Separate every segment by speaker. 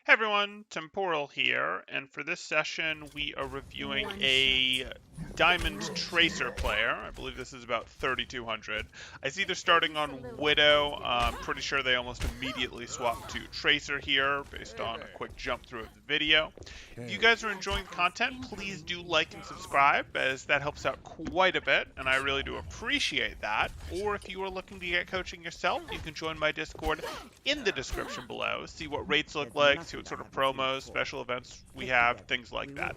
Speaker 1: Hey everyone, Temporal here, and for this session we are reviewing a Diamond Tracer player. I believe this is about 3200. I see they're starting on Widow. I'm pretty sure they almost immediately swapped to Tracer here based on a quick jump through of the video. If you guys are enjoying the content, please do like and subscribe, as that helps out quite a bit, and I really do appreciate that. Or if you are looking to get coaching yourself, you can join my Discord in the description below, see what rates look like, see what sort of promos, special events we have, things like that.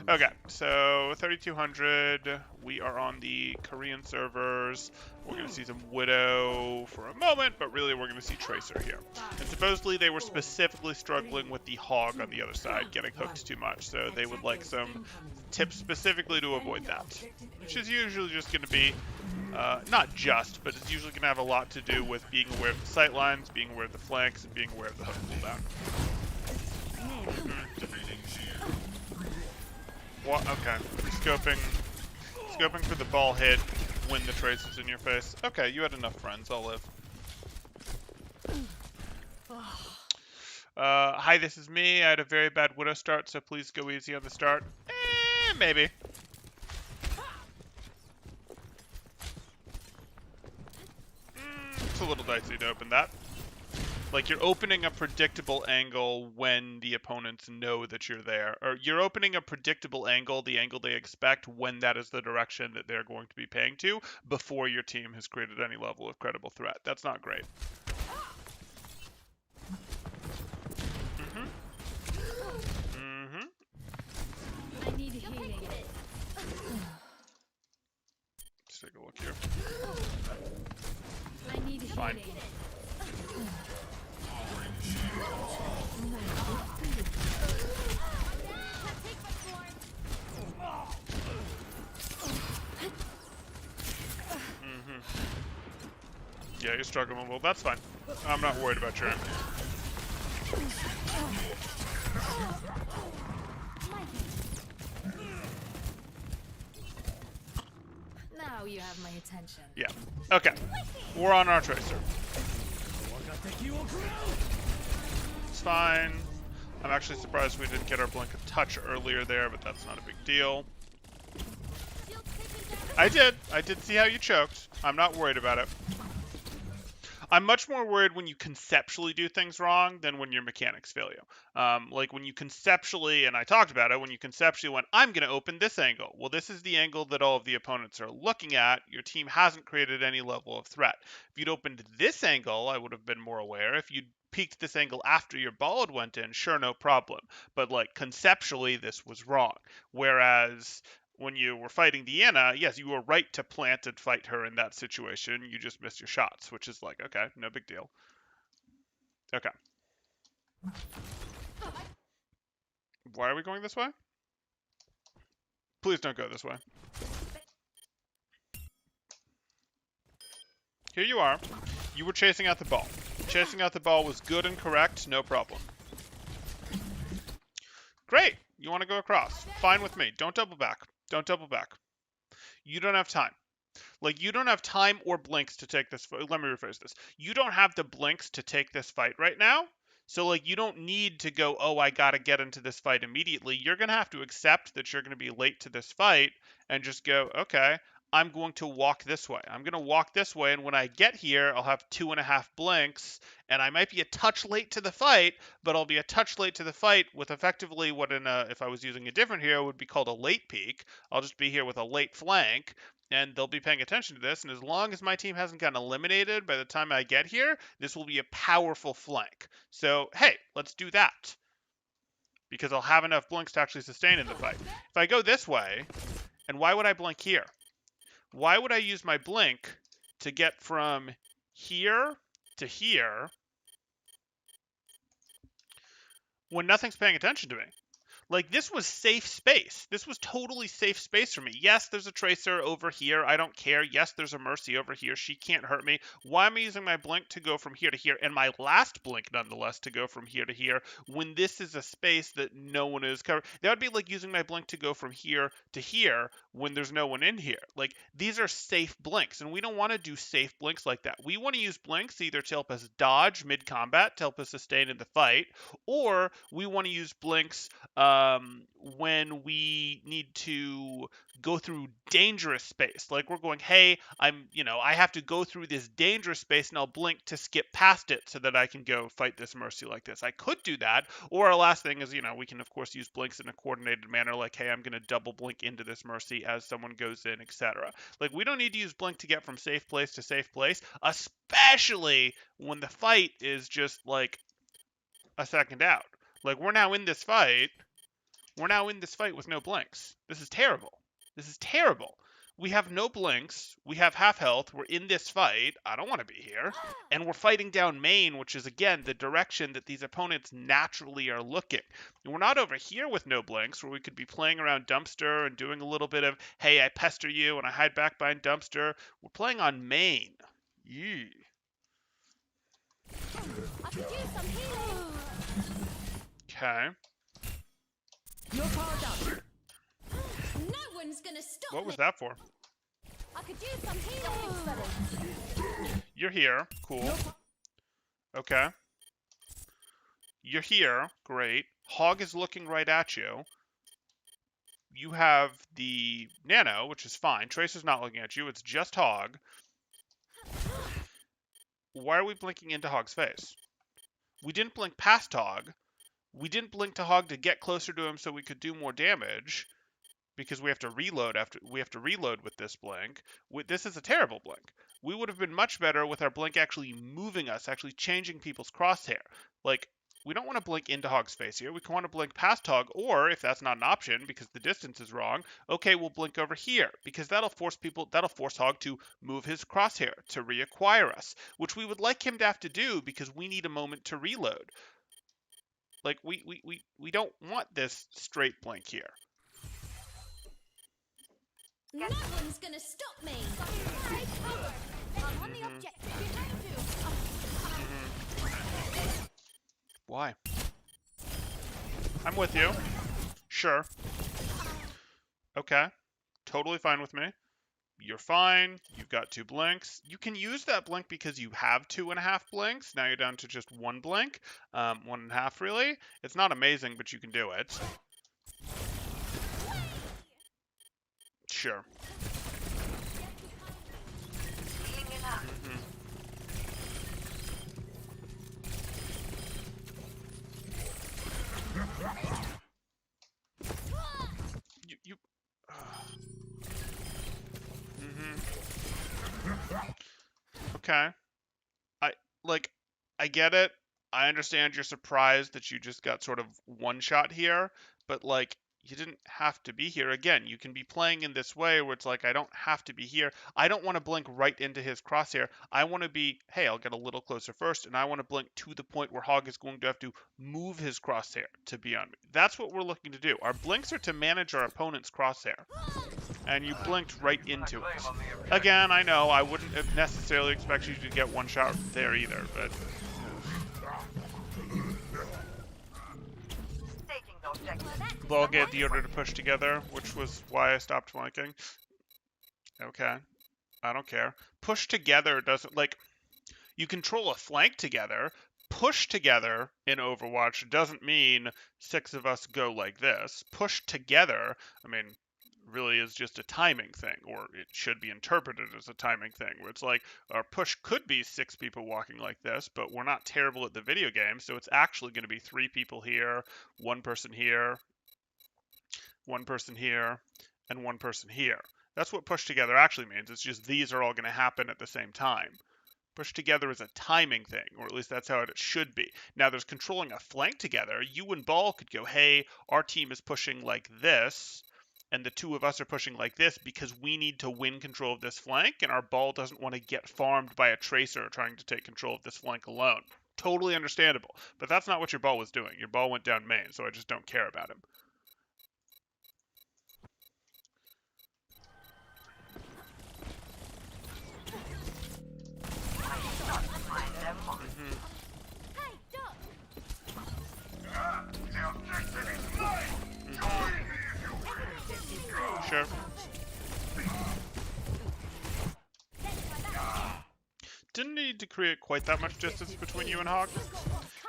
Speaker 1: Okay, so 3200, we are on the Korean servers. We're going to see some Widow for a moment, but really we're going to see Tracer here. And supposedly they were specifically struggling with the Hog on the other side, getting hooked too much, so they would like some tips specifically to avoid that, which is usually just going to be not just, but it's usually going to have a lot to do with being aware of the sight lines, being aware of the flanks, and being aware of the hook cooldown. What? Okay. Scoping for the ball hit when the trace is in your face. Okay, you had enough friends. I'll live. Hi, this is me. I had a very bad Widow start, so please go easy on the start. Maybe. It's a little dicey to open that. Like, you're opening a predictable angle when the opponents know that you're there. Or you're opening a predictable angle, the angle they expect, when that is the direction that they're going to be paying to, before your team has created any level of credible threat. That's not great.
Speaker 2: I need healing.
Speaker 1: Let's take a look here.
Speaker 2: I need
Speaker 1: Fine.
Speaker 2: healing.
Speaker 1: Yeah, you're struggling a little. That's fine. I'm not worried about your aim.
Speaker 2: Now you have my attention.
Speaker 1: Yeah. Okay. We're on our Tracer. It's fine. I'm actually surprised we didn't get our blink of touch earlier there, but that's not a big deal. I did see how you choked. I'm not worried about it. I'm much more worried when you conceptually do things wrong than when your mechanics fail you. Like when you conceptually, and I talked about it, when you conceptually went, I'm going to open this angle. Well, this is the angle that all of the opponents are looking at. Your team hasn't created any level of threat. If you'd opened this angle, I would have been more aware. If you'd peeked this angle after your ball had went in, sure, no problem. But like conceptually, this was wrong. Whereas when you were fighting Deanna, yes, you were right to plant and fight her in that situation. You just missed your shots, which is like, okay, no big deal. Okay. Why are we going this way? Please don't go this way. Here you are. You were chasing out the ball. Chasing out the ball was good and correct, no problem. Great. You want to go across. Fine with me. Don't double back. Don't double back. You don't have time. Like, you don't have time or blinks to take this. Let me rephrase this. You don't have the blinks to take this fight right now. So, like, you don't need to go, oh, I got to get into this fight immediately. You're going to have to accept that you're going to be late to this fight and just go, okay, I'm going to walk this way. I'm going to walk this way, and when I get here, I'll have 2.5 blinks, and I might be a touch late to the fight, but I'll be a touch late to the fight with effectively what if I was using a different hero, would be called a late peek. I'll just be here with a late flank, and they'll be paying attention to this, and as long as my team hasn't gotten eliminated by the time I get here, this will be a powerful flank. So, hey, let's do that. Because I'll have enough blinks to actually sustain in the fight. If I go this way, and why would I blink here? Why would I use my blink to get from here to here when nothing's paying attention to me? Like, this was safe space. This was totally safe space for me. Yes, there's a Tracer over here. I don't care. Yes, there's a Mercy over here. She can't hurt me. Why am I using my Blink to go from here to here, and my last Blink, nonetheless, to go from here to here, when this is a space that no one is covering? That would be like using my Blink to go from here to here when there's no one in here. Like, these are safe Blinks, and we don't want to do safe Blinks like that. We want to use Blinks either to help us dodge mid-combat, to help us sustain in the fight, or we want to use Blinks when we need to go through dangerous space. Like, we're going, hey, I have to go through this dangerous space, and I'll Blink to skip past it so that I can go fight this Mercy like this. I could do that. Or our last thing is, we can, of course, use Blinks in a coordinated manner, like, hey, I'm going to double Blink into this Mercy as someone goes in, etc. Like, we don't need to use Blink to get from safe place to safe place, especially when the fight is just, like, a second out. Like, we're now in this fight with no Blinks. This is terrible. This is terrible. We have no Blinks. We have half health. We're in this fight. I don't want to be here. And we're fighting down main, which is, again, the direction that these opponents naturally are looking. And we're not over here with no Blinks, where we could be playing around Dumpster and doing a little bit of, hey, I pester you and I hide back behind Dumpster. We're playing on main. Yee. Okay.
Speaker 3: You're powered up.
Speaker 2: No one's gonna stop
Speaker 1: What was that for?
Speaker 2: I could use some healing.
Speaker 1: You're here. Cool. Okay. You're here. Great. Hog is looking right at you. You have the Nano, which is fine. Tracer's not looking at you. It's just Hog. Why are we blinking into Hog's face? We didn't blink past Hog. We didn't blink to Hog to get closer to him so we could do more damage, because we have to reload with this blink. This is a terrible blink. We would have been much better with our blink actually moving us, actually changing people's crosshair. Like, we don't want to blink into Hog's face here. We want to blink past Hog, or if that's not an option because the distance is wrong, okay, we'll blink over here, because that'll force Hog to move his crosshair to reacquire us, which we would like him to have to do because we need a moment to reload. Like, we don't want this straight blink here.
Speaker 2: No one's gonna stop me. I'm on the objective behind you.
Speaker 1: Why? I'm with you. Sure. Okay. Totally fine with me. You're fine. You've got 2 blinks. You can use that blink because you have 2.5 blinks. Now you're down to just 1 blink. 1.5 really. It's not amazing, but you can do it. Sure. Okay. I get it. I understand you're surprised that you just got sort of one shot here, but like, you didn't have to be here. Again, you can be playing in this way where it's like, I don't have to be here. I don't want to blink right into his crosshair. I want to be, hey, I'll get a little closer first, and I want to blink to the point where Hog is going to have to move his crosshair to be on me. That's what we're looking to do. Our blinks are to manage our opponent's crosshair. And you blinked right into it. Again, I know I wouldn't have necessarily expect you to get one shot there either, but... They'll get the order to push together, which was why I stopped flanking. Okay. I don't care. Push together doesn't, like, you control a flank together. Push together in Overwatch doesn't mean 6 of us go like this. Push together, I mean, really is just a timing thing, or it should be interpreted as a timing thing, where it's like, our push could be 6 people walking like this, but we're not terrible at the video game, so it's actually going to be 3 people here, 1 person here, 1 person here, and 1 person here. That's what push together actually means. It's just these are all going to happen at the same time. Push together is a timing thing, or at least that's how it should be. Now, there's controlling a flank together. You and Ball could go, hey, our team is pushing like this, and the 2 of us are pushing like this because we need to win control of this flank, and our Ball doesn't want to get farmed by a Tracer trying to take control of this flank alone. Totally understandable. But that's not what your Ball was doing. Your Ball went down main, so I just don't care about him. Sure. Didn't need to create quite that much distance between you and Hog.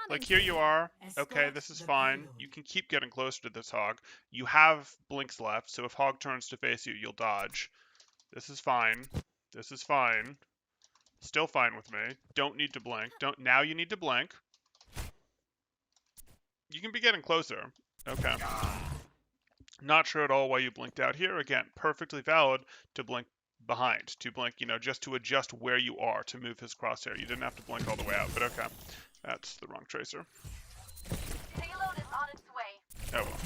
Speaker 1: Like, here you are. Okay, this is fine. You can keep getting closer to this Hog. You have blinks left, so if Hog turns to face you, you'll dodge. This is fine. This is fine. Still fine with me. Don't need to blink. Now you need to blink. You can be getting closer. Okay. Not sure at all why you blinked out here. Again, perfectly valid to blink behind, to blink, just to adjust where you are to move his crosshair. You didn't have to blink all the way out, but okay. That's the wrong tracer.
Speaker 2: Payload is on its way.
Speaker 1: Oh well.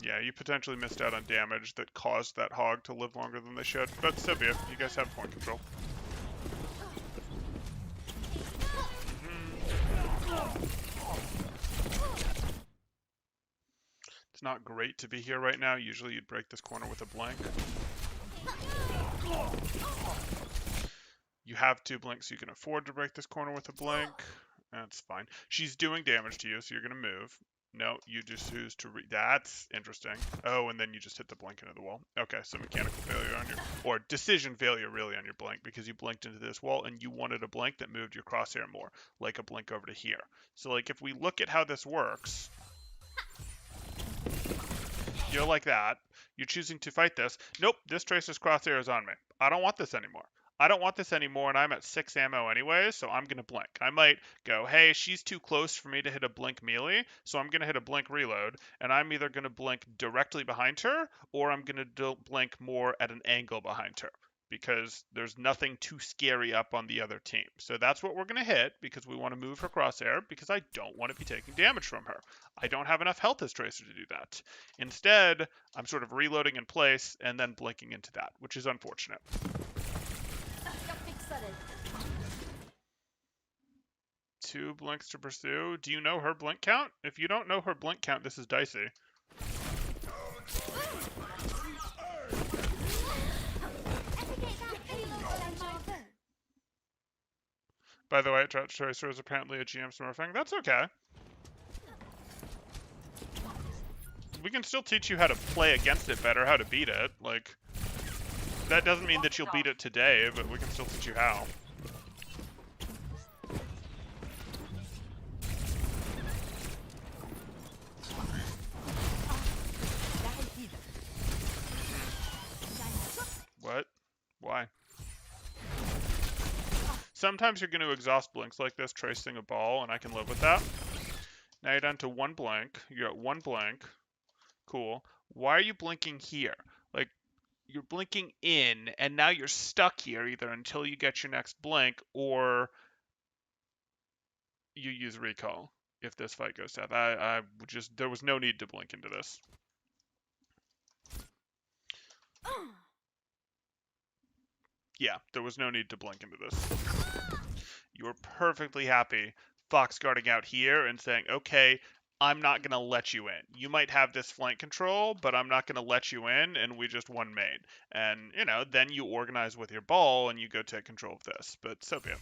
Speaker 1: Yeah, you potentially missed out on damage that caused that Hog to live longer than they should, but so be it. You guys have point control. It's not great to be here right now. Usually you'd break this corner with a blink. You have 2 blinks, so you can afford to break this corner with a blink. That's fine. She's doing damage to you, so you're going to move. No, you just choose to That's interesting. Oh, and then you just hit the blink into the wall. Okay, so mechanical failure on your... Or decision failure, really, on your blink, because you blinked into this wall, and you wanted a blink that moved your crosshair more, like a blink over to here. So, like, if we look at how this works... You're like that. You're choosing to fight this. Nope, this Tracer's crosshair is on me. I don't want this anymore. I don't want this anymore, and I'm at 6 ammo anyway, so I'm going to blink. I might go, hey, she's too close for me to hit a blink melee, so I'm going to hit a blink reload, and I'm either going to blink directly behind her, or I'm going to blink more at an angle behind her, because there's nothing too scary up on the other team. So that's what we're going to hit, because we want to move her crosshair, because I don't want to be taking damage from her. I don't have enough health as Tracer to do that. Instead, I'm sort of reloading in place, and then blinking into that, which is unfortunate. 2 blinks to pursue. Do you know her blink count? If you don't know her blink count, this is dicey. By the way, Tracer is apparently a GM smurfing. That's okay. We can still teach you how to play against it better, how to beat it. Like, that doesn't mean that you'll beat it today, but we can still teach you how. What? Why? Sometimes you're going to exhaust blinks like this, tracing a ball, and I can live with that. Now you're down to 1 blink. You're at 1 blink. Cool. Why are you blinking here? Like, you're blinking in, and now you're stuck here either until you get your next blink, or you use recall if this fight goes south. There was no need to blink into this. Yeah, there was no need to blink into this. You were perfectly happy Fox guarding out here and saying, okay, I'm not going to let you in. You might have this flank control, but I'm not going to let you in, and we just won main. And, then you organize with your ball and you go take control of this. But so be it.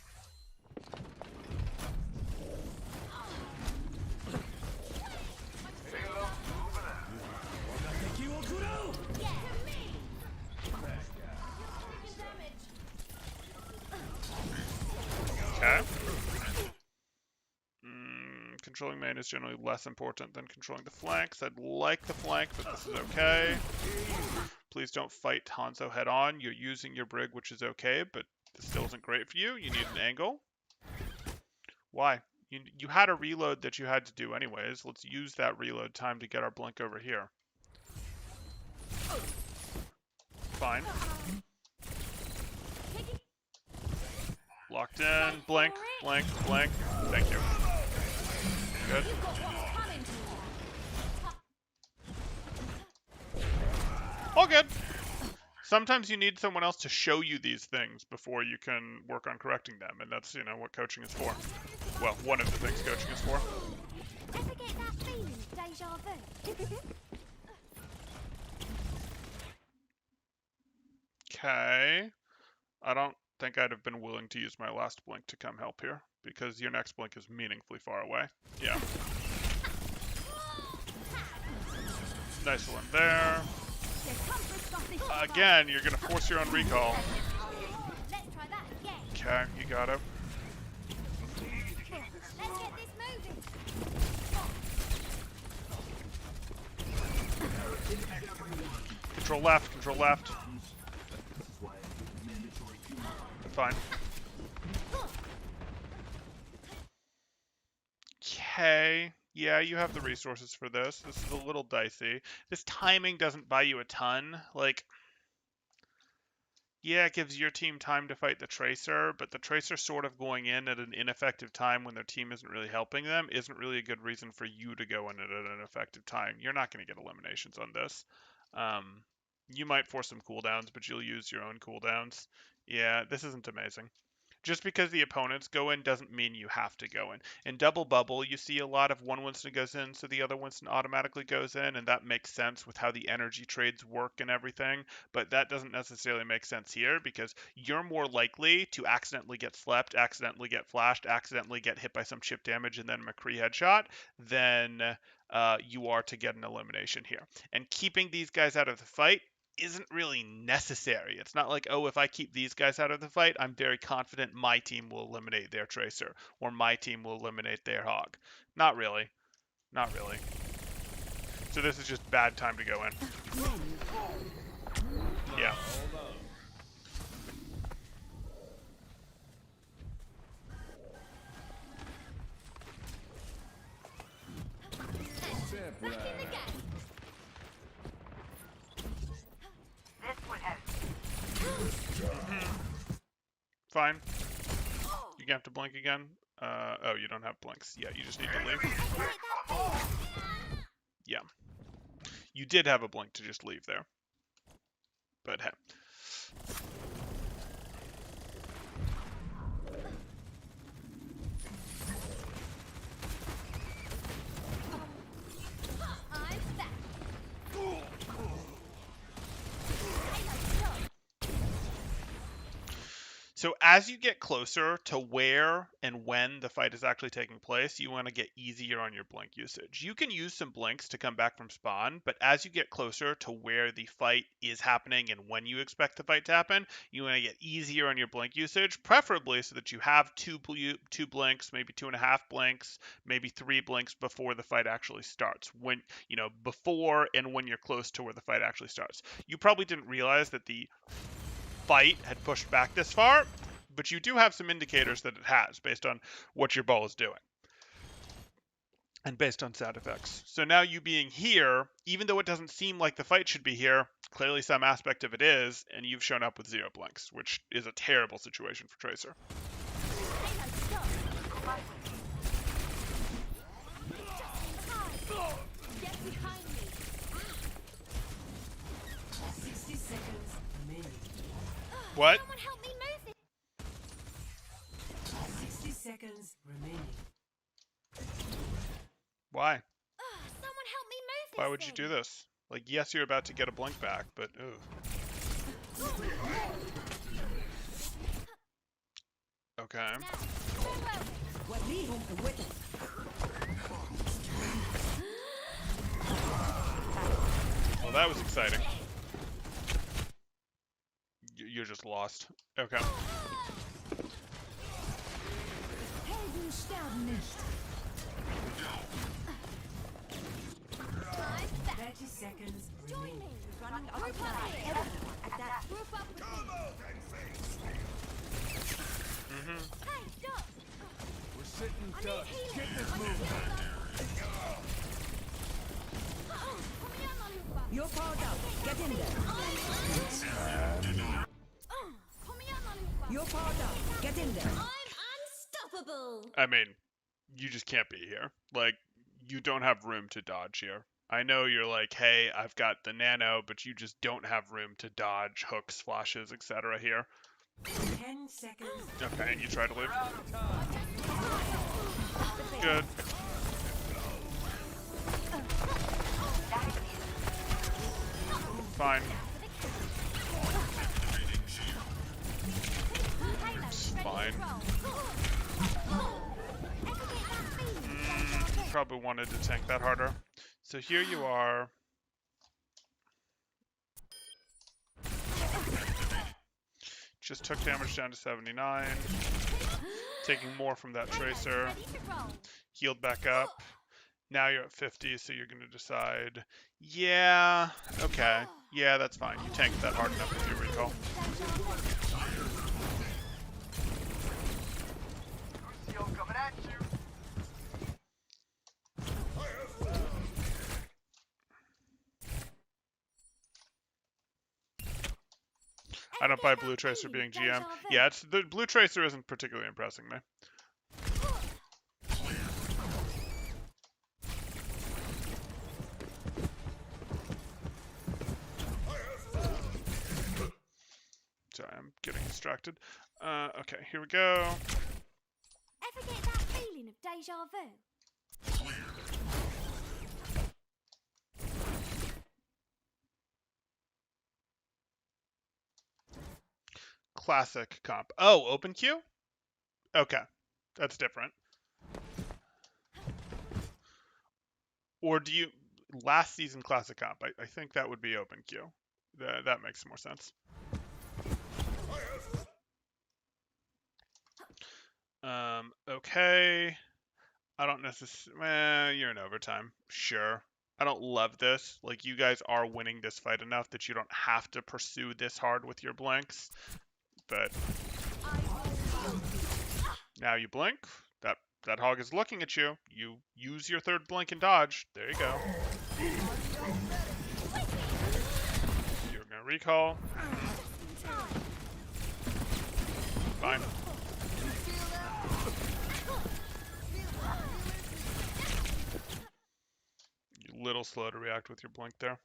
Speaker 1: Okay. Controlling main is generally less important than controlling the flanks. I'd like the flank, but this is okay. Please don't fight Hanzo head on. You're using your Brig, which is okay, but this still isn't great for you. You need an angle. Why? You had a reload that you had to do anyways. Let's use that reload time to get our blink over here. Fine. Locked in. Blink, blink, blink. Thank you. Good. All good. Sometimes you need someone else to show you these things before you can work on correcting them, and that's, what coaching is for. Well, one of the things coaching is for.
Speaker 2: Ever get that feeling of deja vu?
Speaker 1: Okay. I don't think I'd have been willing to use my last blink to come help here, because your next blink is meaningfully far away. Yeah. Nice one there. Again, you're gonna force your own recall.
Speaker 2: Let's try that again.
Speaker 1: Okay, you got it.
Speaker 2: Let's get this moving.
Speaker 1: Control left, control left. Fine. Okay. Yeah, you have the resources for this. This is a little dicey. This timing doesn't buy you a ton. Like, yeah, it gives your team time to fight the Tracer, but the Tracer sort of going in at an ineffective time when their team isn't really helping them isn't really a good reason for you to go in at an effective time. You're not going to get eliminations on this. You might force some cooldowns, but you'll use your own cooldowns. Yeah, this isn't amazing. Just because the opponents go in doesn't mean you have to go in. In Double Bubble, you see a lot of one Winston goes in, so the other Winston automatically goes in, and that makes sense with how the energy trades work and everything, but that doesn't necessarily make sense here, because you're more likely to accidentally get slept, accidentally get flashed, accidentally get hit by some chip damage and then McCree headshot, than you are to get an elimination here. And keeping these guys out of the fight isn't really necessary. It's not like, oh, if I keep these guys out of the fight, I'm very confident my team will eliminate their Tracer, or my team will eliminate their Hog. Not really. Not really. So this is just bad time to go in. Yeah.
Speaker 2: Back in the game.
Speaker 1: Fine. You have to blink again. Oh, you don't have blinks. Yeah, you just need to leave. Yeah. You did have a blink to just leave there. But hey.
Speaker 2: I'm back.
Speaker 1: So as you get closer to where and when the fight is actually taking place, you want to get easier on your blink usage. You can use some blinks to come back from spawn, but as you get closer to where the fight is happening and when you expect the fight to happen, you want to get easier on your blink usage, preferably so that you have two blinks, maybe 2.5 blinks, maybe 3 blinks before the fight actually starts. When, before and when you're close to where the fight actually starts. You probably didn't realize that the fight had pushed back this far, but you do have some indicators that it has based on what your ball is doing and based on sound effects. So now you being here, even though it doesn't seem like the fight should be here, clearly some aspect of it is, and you've shown up with 0 blinks, which is a terrible situation for Tracer.
Speaker 2: Get behind me.
Speaker 3: 60 seconds remaining.
Speaker 1: What?
Speaker 2: Someone help me move it.
Speaker 3: 60 seconds remaining.
Speaker 1: Why?
Speaker 2: Someone help me move this.
Speaker 1: Why would you do this? Like, yes, you're about to get a blink back, but ooh. Okay. Well, that was exciting. You're just lost. Okay.
Speaker 3: Helden sterben nicht. 30 seconds
Speaker 2: Join
Speaker 3: remaining.
Speaker 2: me. Running up here. Group up with me. Hey, stop.
Speaker 4: We're sitting
Speaker 2: I
Speaker 4: ducks.
Speaker 2: need healing.
Speaker 4: Get this moving.
Speaker 3: You're powered up. Get in there. You're powered up. Get in there.
Speaker 2: I'm unstoppable.
Speaker 1: I mean, you just can't be here. Like, you don't have room to dodge here. I know you're like, hey, I've got the nano, but you just don't have room to dodge hooks, flashes, etc. here.
Speaker 3: 10 seconds.
Speaker 1: Okay, and you try to leave. Good. Fine. It's fine. Probably wanted to tank that harder. So here you are. just took damage down to 79. Taking more from that Tracer.
Speaker 2: Ready to roll.
Speaker 1: Healed back up. Now you're at 50, so you're going to decide, yeah, okay. Yeah, that's fine. You tanked that hard enough with your recall. I don't buy Blue Tracer being GM. Yeah, the Blue Tracer isn't particularly impressing me. Sorry, I'm getting distracted. Okay, here we go.
Speaker 2: Ever get that feeling of deja vu?
Speaker 1: Classic comp. Oh, open queue? Okay, that's different. Or do you... Last season classic comp. I think that would be open queue. That makes more sense. Okay. I don't necessarily... you're in overtime. Sure. I don't love this. Like, you guys are winning this fight enough that you don't have to pursue this hard with your blinks. But now you blink. That hog is looking at you. You use your third blink and dodge. There you go. You're gonna recall. Fine. You're a little slow to react with your blink there.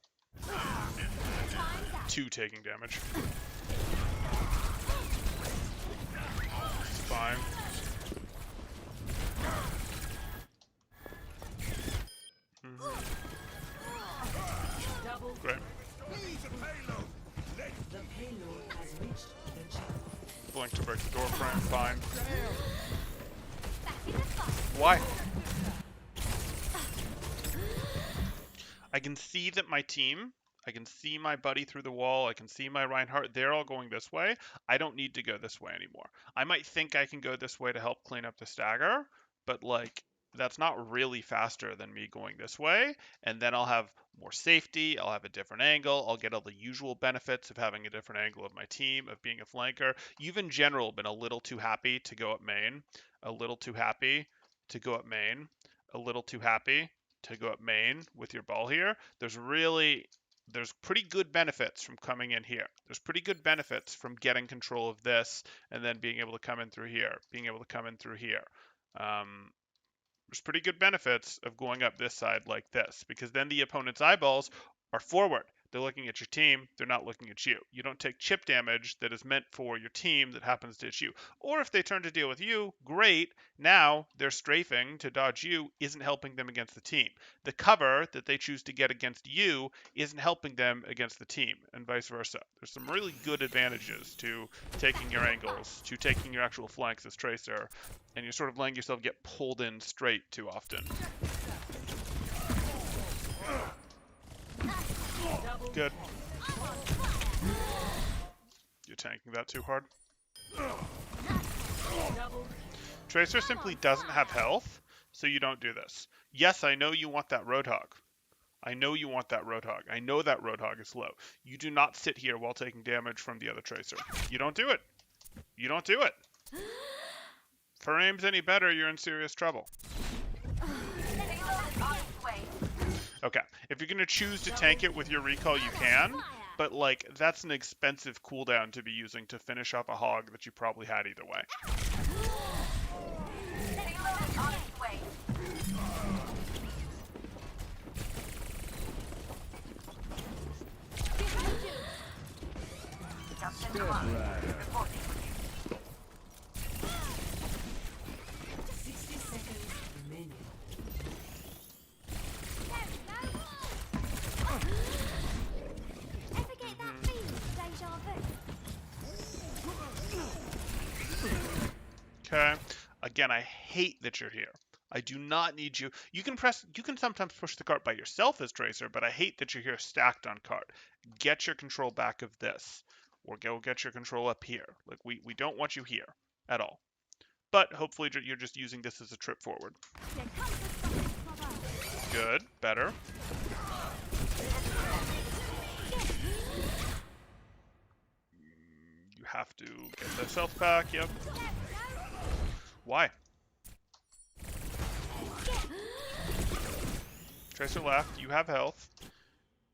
Speaker 1: 2 taking damage. It's fine. Great.
Speaker 3: The payload has reached the channel.
Speaker 1: Blink to break the door frame, fine.
Speaker 2: Back in the fight.
Speaker 1: Why? I can see that my team, I can see my buddy through the wall, I can see my Reinhardt, they're all going this way. I don't need to go this way anymore. I might think I can go this way to help clean up the stagger, but like, that's not really faster than me going this way, and then I'll have more safety, I'll have a different angle, I'll get all the usual benefits of having a different angle of my team, of being a flanker. You've in general been a little too happy to go up main, a little too happy to go up main, a little too happy to go up main with your ball here. There's pretty good benefits from coming in here. There's pretty good benefits from getting control of this and then being able to come in through here, being able to come in through here. There's pretty good benefits of going up this side like this, because then the opponent's eyeballs are forward. They're looking at your team, they're not looking at you. You don't take chip damage that is meant for your team that happens to hit you. Or if they turn to deal with you, great. Now their strafing to dodge you isn't helping them against the team. The cover that they choose to get against you isn't helping them against the team, and vice versa. There's some really good advantages to taking your angles, to taking your actual flanks as Tracer, and you're sort of letting yourself get pulled in straight too often. Good. You're tanking that too hard. Tracer simply doesn't have health, so you don't do this. Yes, I know you want that Roadhog. I know you want that Roadhog. I know that Roadhog is low. You do not sit here while taking damage from the other Tracer. You don't do it. You don't do it. If her aim's any better, you're in serious trouble. Okay, if you're going to choose to tank it with your recall, you can, but like that's an expensive cooldown to be using to finish off a hog that you probably had either way. Okay. Again, I hate that you're here. I do not need you. You can sometimes push the cart by yourself as Tracer, but I hate that you're here stacked on cart. Get your control back of this. or go get your control up here. Like, we don't want you here at all. But hopefully you're just using this as a trip forward. Good, better. You have to get the self pack, yep. Why? Tracer left, you have health.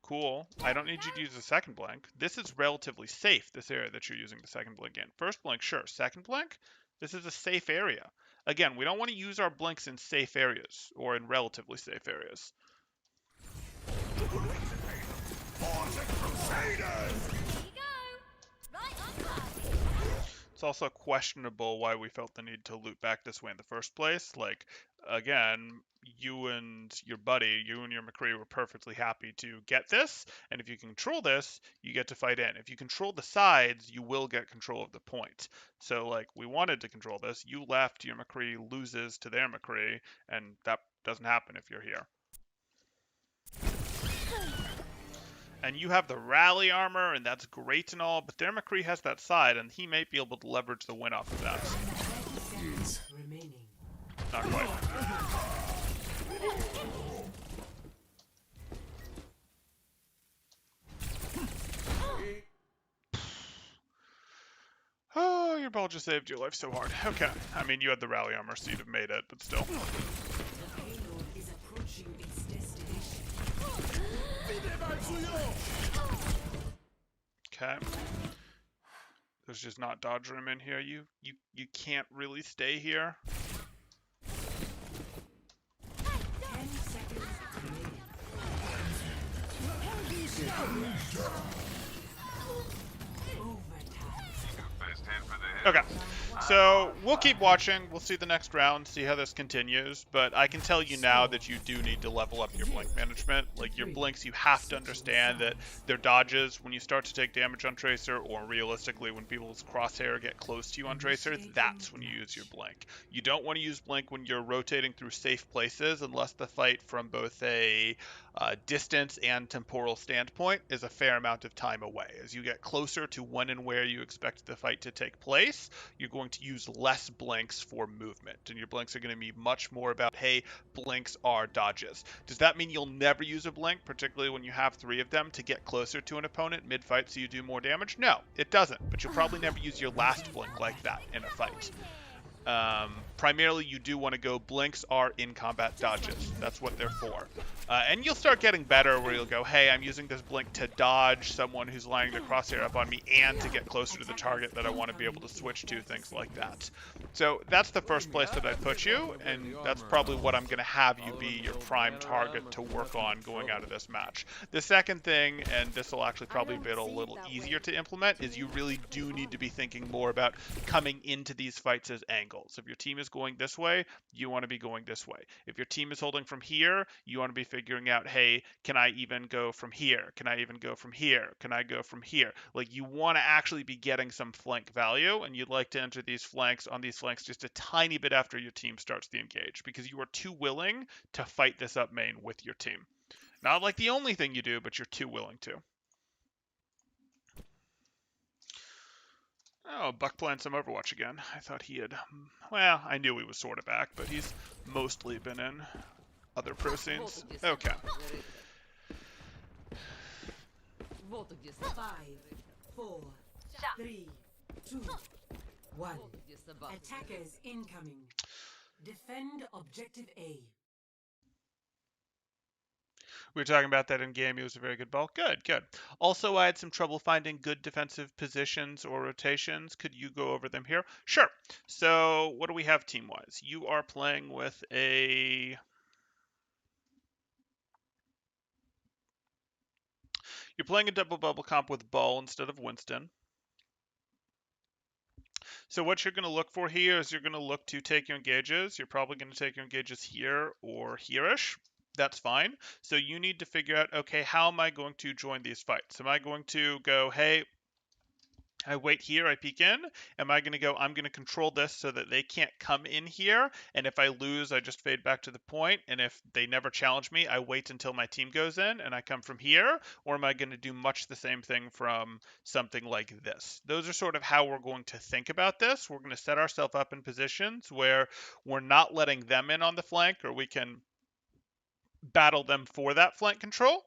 Speaker 1: Cool. I don't need you to use the second blink. This is relatively safe, this area that you're using the second blink in. First blink, sure. Second blink, this is a safe area. Again, we don't want to use our blinks in safe areas, or in relatively safe areas.
Speaker 2: Here you go. Right on time.
Speaker 1: It's also questionable why we felt the need to loop back this way in the first place. Like, again, you and your McCree were perfectly happy to get this, and if you control this, you get to fight in. If you control the sides, you will get control of the point. So, like, we wanted to control this. You left, your McCree loses to their McCree, and that doesn't happen if you're here. And you have the rally armor, and that's great and all, but their McCree has that side, and he may be able to leverage the win off of that. Not quite. Oh, your ball just saved your life so hard. Okay. I mean, you had the rally armor, so you'd have made it, but still. Okay. There's just not dodge room in here. You can't really stay here.
Speaker 3: 10 seconds remaining.
Speaker 1: Okay. So we'll keep watching. We'll see the next round, see how this continues. But I can tell you now that you do need to level up your blink management. Like, your blinks, you have to understand that their dodges, when you start to take damage on Tracer, or realistically when people's crosshair get close to you on Tracer, that's when you use your blink. You don't want to use blink when you're rotating through safe places unless the fight from both a distance and temporal standpoint is a fair amount of time away. As you get closer to when and where you expect the fight to take place, you're going to use less blinks for movement, and your blinks are going to be much more about, hey, blinks are dodges. Does that mean you'll never use a blink, particularly when you have 3 of them, to get closer to an opponent mid-fight so you do more damage? No, it doesn't, but you'll probably never use your last blink like that in a fight. Primarily, you do want to go blinks are in combat dodges. That's what they're for. And you'll start getting better where you'll go, hey, I'm using this blink to dodge someone who's lining their crosshair up on me and to get closer to the target that I want to be able to switch to, things like that. So that's the first place that I put you, and that's probably what I'm going to have you be your prime target to work on going out of this match. The second thing, and this will actually probably be a little easier to implement, is you really do need to be thinking more about coming into these fights as angles. If your team is going this way, you want to be going this way. If your team is holding from here, you want to be figuring out, hey, can I even go from here? Can I even go from here? Can I go from here? Like, you want to actually be getting some flank value, and you'd like to enter these flanks just a tiny bit after your team starts the engage, because you are too willing to fight this up main with your team. Not like the only thing you do, but you're too willing to. Oh, Buck playing some Overwatch again. I thought he had... Well, I knew he was sort of back, but he's mostly been in other pro scenes. Okay.
Speaker 3: 5, 4, 3, 2, 1. Attackers incoming. Defend objective A.
Speaker 1: We were talking about that in game. He was a very good ball. Good, good. Also, I had some trouble finding good defensive positions or rotations. Could you go over them here? Sure. So what do we have team-wise? You are playing with a... You're playing a double bubble comp with Ball instead of Winston. So what you're going to look for here is you're going to look to take your engages. You're probably going to take your engages here or here-ish. That's fine. So you need to figure out, okay, how am I going to join these fights? Am I going to go, hey, I wait here, I peek in. Am I going to go, I'm going to control this so that they can't come in here, and if I lose, I just fade back to the point, and if they never challenge me, I wait until my team goes in, and I come from here? Or am I going to do much the same thing from something like this? Those are sort of how we're going to think about this. We're going to set ourselves up in positions where we're not letting them in on the flank, or we can battle them for that flank control.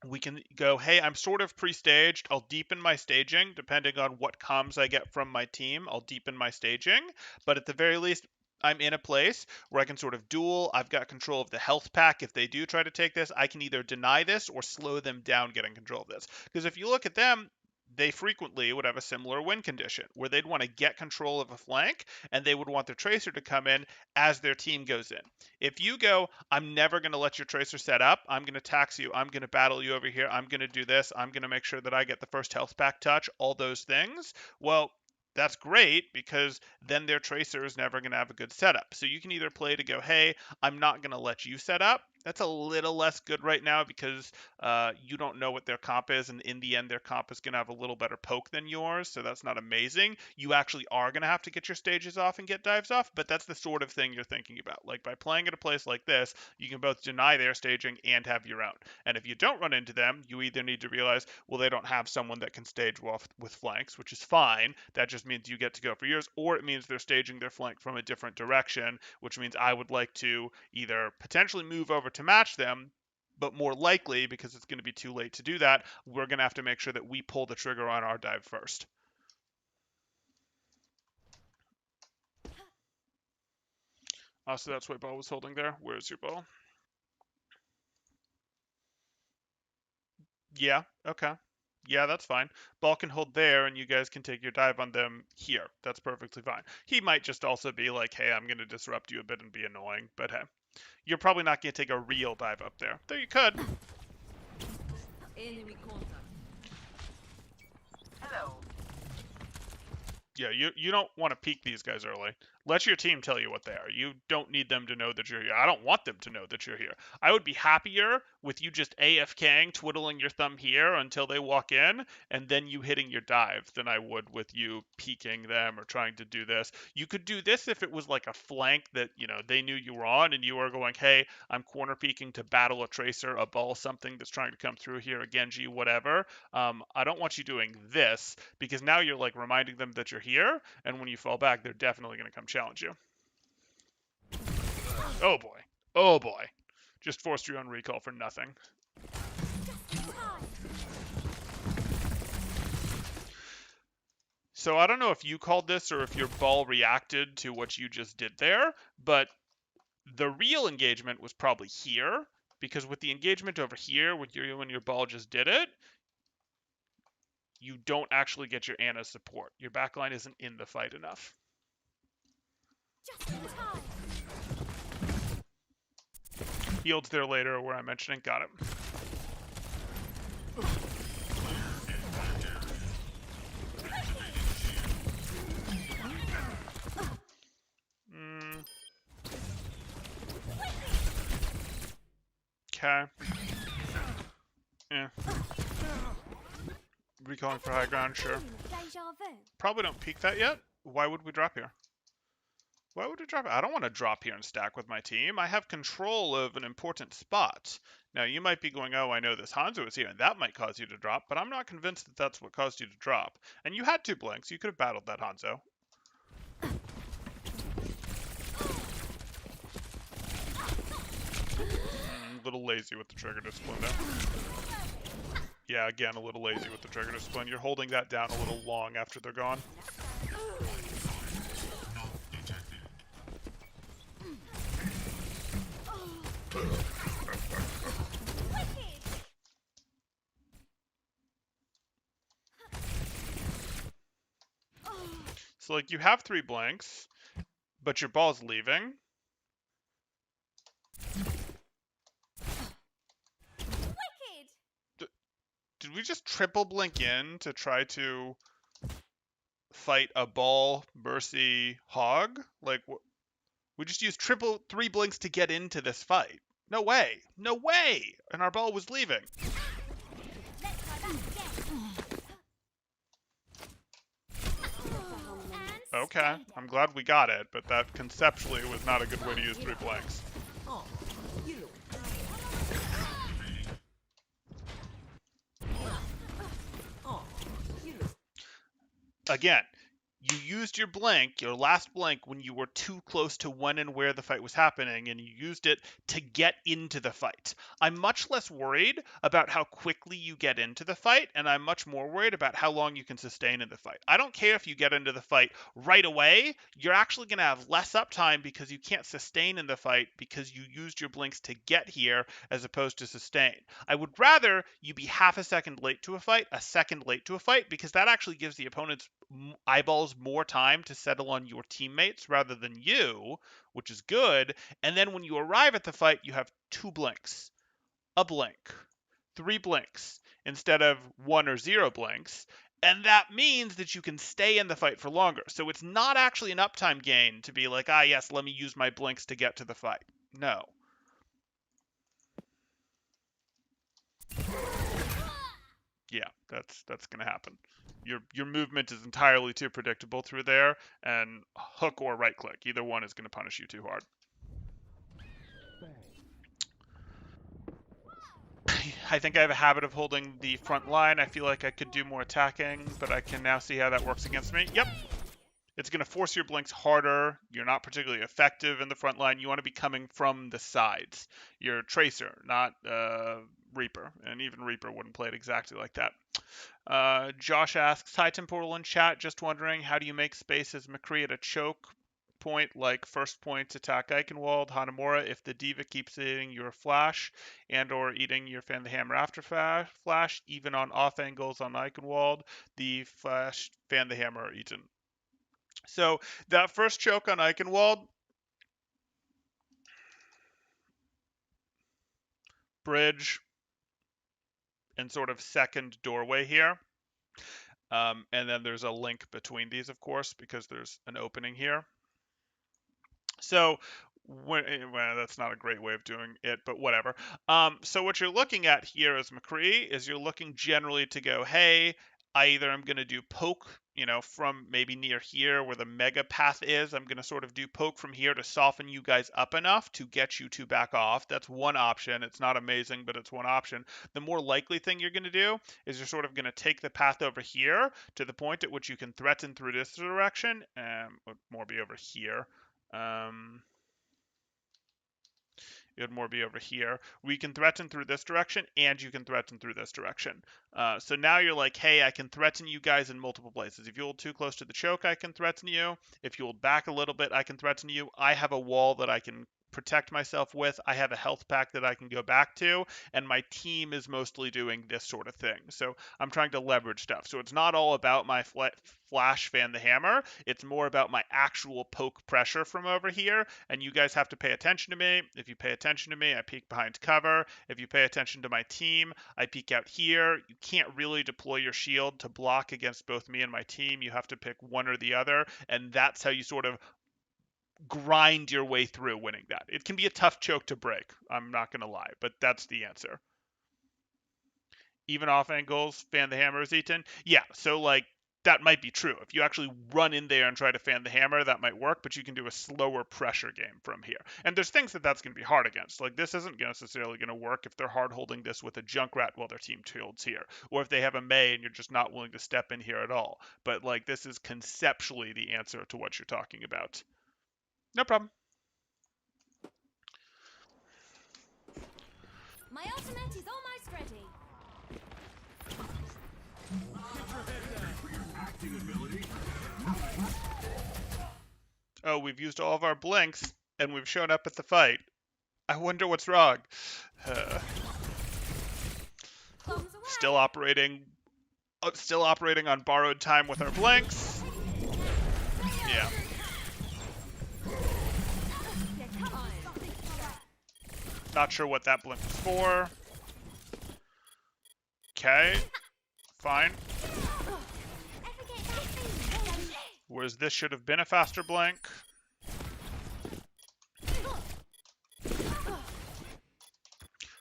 Speaker 1: We can go, hey, I'm sort of pre-staged. I'll deepen my staging depending on what comms I get from my team. I'll deepen my staging, but at the very least, I'm in a place where I can sort of duel. I've got control of the health pack. If they do try to take this, I can either deny this or slow them down getting control of this. Because if you look at them, they frequently would have a similar win condition where they'd want to get control of a flank and they would want their tracer to come in as their team goes in. If you go, I'm never going to let your tracer set up, I'm going to tax you, I'm going to battle you over here, I'm going to do this, I'm going to make sure that I get the first health pack touch, all those things, well, that's great because then their tracer is never going to have a good setup. So you can either play to go, hey, I'm not going to let you set up. That's a little less good right now because you don't know what their comp is, and in the end, their comp is going to have a little better poke than yours, so that's not amazing. You actually are going to have to get your stages off and get dives off, but that's the sort of thing you're thinking about. Like, by playing at a place like this, you can both deny their staging and have your own. And if you don't run into them, you either need to realize, well, they don't have someone that can stage well with flanks, which is fine. That just means you get to go for yours, or it means they're staging their flank from a different direction, which means I would like to either potentially move over to match them, but more likely, because it's going to be too late to do that, we're going to have to make sure that we pull the trigger on our dive first. So that's what ball was holding there. Where's your ball? Yeah, okay. Yeah, that's fine. Ball can hold there, and you guys can take your dive on them here. That's perfectly fine. He might just also be like, hey, I'm going to disrupt you a bit and be annoying, but hey. You're probably not going to take a real dive up there. Though you could.
Speaker 3: Enemy contact.
Speaker 1: Yeah, you don't want to peek these guys early. Let your team tell you what they are. You don't need them to know that you're here. I don't want them to know that you're here. I would be happier with you just AFKing, twiddling your thumb here until they walk in, and then you hitting your dive than I would with you peeking them or trying to do this. You could do this if it was like a flank that, they knew you were on and you were going, hey, I'm corner peeking to battle a tracer, a ball, something that's trying to come through here, a Genji, whatever. I don't want you doing this because now you're like reminding them that you're here, and when you fall back, they're definitely going to come challenge you. Oh boy. Oh boy. Just forced you on recall for nothing. So I don't know if you called this or if your ball reacted to what you just did there, but the real engagement was probably here, because with the engagement over here, when your ball just did it, you don't actually get your Ana support. Your backline isn't in the fight enough.
Speaker 2: Just in time.
Speaker 1: Yields there later where I'm mentioning. Got it. Okay. Yeah. Recalling for high ground, sure.
Speaker 2: Deja vu.
Speaker 1: Probably don't peek that yet. Why would we drop here? Why would we drop it? I don't want to drop here and stack with my team. I have control of an important spot. Now, you might be going, oh, I know this Hanzo is here, and that might cause you to drop, but I'm not convinced that that's what caused you to drop. And you had 2 blinks. You could have battled that Hanzo. A little lazy with the trigger discipline there. Yeah, again, a little lazy with the trigger discipline. You're holding that down a little long after they're gone. So, like, you have 3 blanks, but your ball's leaving.
Speaker 2: Wicked.
Speaker 1: Did we just triple blink in to try to fight a ball, Mercy, Hog? Like, we just used 3 blinks to get into this fight. No way. No way! And our ball was leaving.
Speaker 2: Let's try that again.
Speaker 1: Okay, I'm glad we got it, but that conceptually was not a good way to use 3 blanks.
Speaker 3: Oh, you. Oh, you.
Speaker 1: Again, you used your blank, your last blank, when you were too close to when and where the fight was happening, and you used it to get into the fight. I'm much less worried about how quickly you get into the fight, and I'm much more worried about how long you can sustain in the fight. I don't care if you get into the fight right away. You're actually going to have less uptime because you can't sustain in the fight because you used your blinks to get here as opposed to sustain. I would rather you be half a second late to a fight, a second late to a fight, because that actually gives the opponent's eyeballs more time to settle on your teammates rather than you, which is good. And then when you arrive at the fight, you have 2 blinks, a blink, 3 blinks instead of 1 or 0 blinks. And that means that you can stay in the fight for longer. So it's not actually an uptime gain to be like, yes, let me use my blinks to get to the fight. No. Yeah, that's going to happen. Your movement is entirely too predictable through there, and hook or right click, either one is going to punish you too hard. I think I have a habit of holding the front line. I feel like I could do more attacking, but I can now see how that works against me. Yep. It's going to force your blinks harder. You're not particularly effective in the front line. You want to be coming from the sides. You're Tracer, not Reaper. And even Reaper wouldn't play it exactly like that. Josh asks, hi Temporal in chat, just wondering, how do you make space as McCree at a choke point like first point attack Eichenwald, Hanamura, if the Diva keeps eating your flash and or eating your Fan the Hammer after flash, even on off angles on Eichenwald, the flash Fan the Hammer are eaten. So that first choke on Eichenwald, bridge, and sort of second doorway here. And then there's a link between these, of course, because there's an opening here. So well, that's not a great way of doing it, but whatever. So what you're looking at here as McCree is you're looking generally to go, hey, either I'm going to do poke, from maybe near here where the mega path is. I'm going to sort of do poke from here to soften you guys up enough to get you to back off. That's one option. It's not amazing, but it's one option. The more likely thing you're going to do is you're sort of going to take the path over here to the point at which you can threaten through this direction. Would more be over here. It would more be over here. We can threaten through this direction, and you can threaten through this direction. So now you're like, hey, I can threaten you guys in multiple places. If you hold too close to the choke, I can threaten you. If you hold back a little bit, I can threaten you. I have a wall that I can protect myself with. I have a health pack that I can go back to, and my team is mostly doing this sort of thing. So I'm trying to leverage stuff. So it's not all about my flash Fan the Hammer. It's more about my actual poke pressure from over here, and you guys have to pay attention to me. If you pay attention to me, I peek behind cover. If you pay attention to my team, I peek out here. You can't really deploy your shield to block against both me and my team. You have to pick one or the other, and that's how you sort of grind your way through winning that. It can be a tough choke to break, I'm not going to lie, but that's the answer. Even off angles, Fan the Hammer is eaten. Yeah, so like that might be true. If you actually run in there and try to Fan the Hammer, that might work, but you can do a slower pressure game from here. And there's things that's going to be hard against. Like this isn't necessarily going to work if they're hard holding this with a Junkrat while their team shields here, or if they have a Mei and you're just not willing to step in here at all. But like this is conceptually the answer to what you're talking about. No problem.
Speaker 2: My ultimate is almost ready.
Speaker 1: Oh, we've used all of our blinks, and we've shown up at the fight. I wonder what's wrong. Still operating on borrowed time with our blinks. Yeah. Not sure what that blink was for. Okay. Fine. Whereas this should have been a faster blink.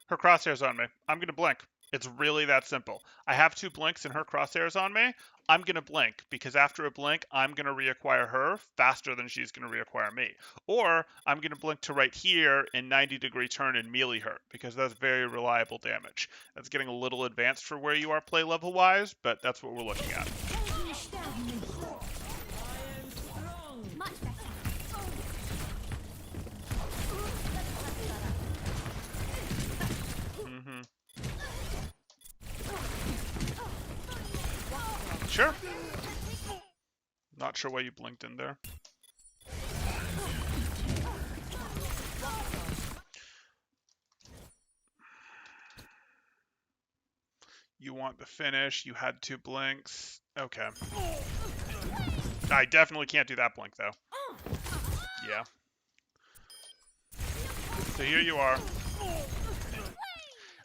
Speaker 1: Her crosshair's on me. I'm gonna blink. It's really that simple. I have 2 blinks and her crosshairs on me. I'm going to blink because after a blink, I'm going to reacquire her faster than she's going to reacquire me. Or I'm going to blink to right here and 90-degree turn and melee her because that's very reliable damage. That's getting a little advanced for where you are play level wise, but that's what we're looking at.
Speaker 2: Much better.
Speaker 1: Sure. Not sure why you blinked in there. You want the finish. You had 2 blinks. Okay. I definitely can't do that blink, though. Yeah. So here you are.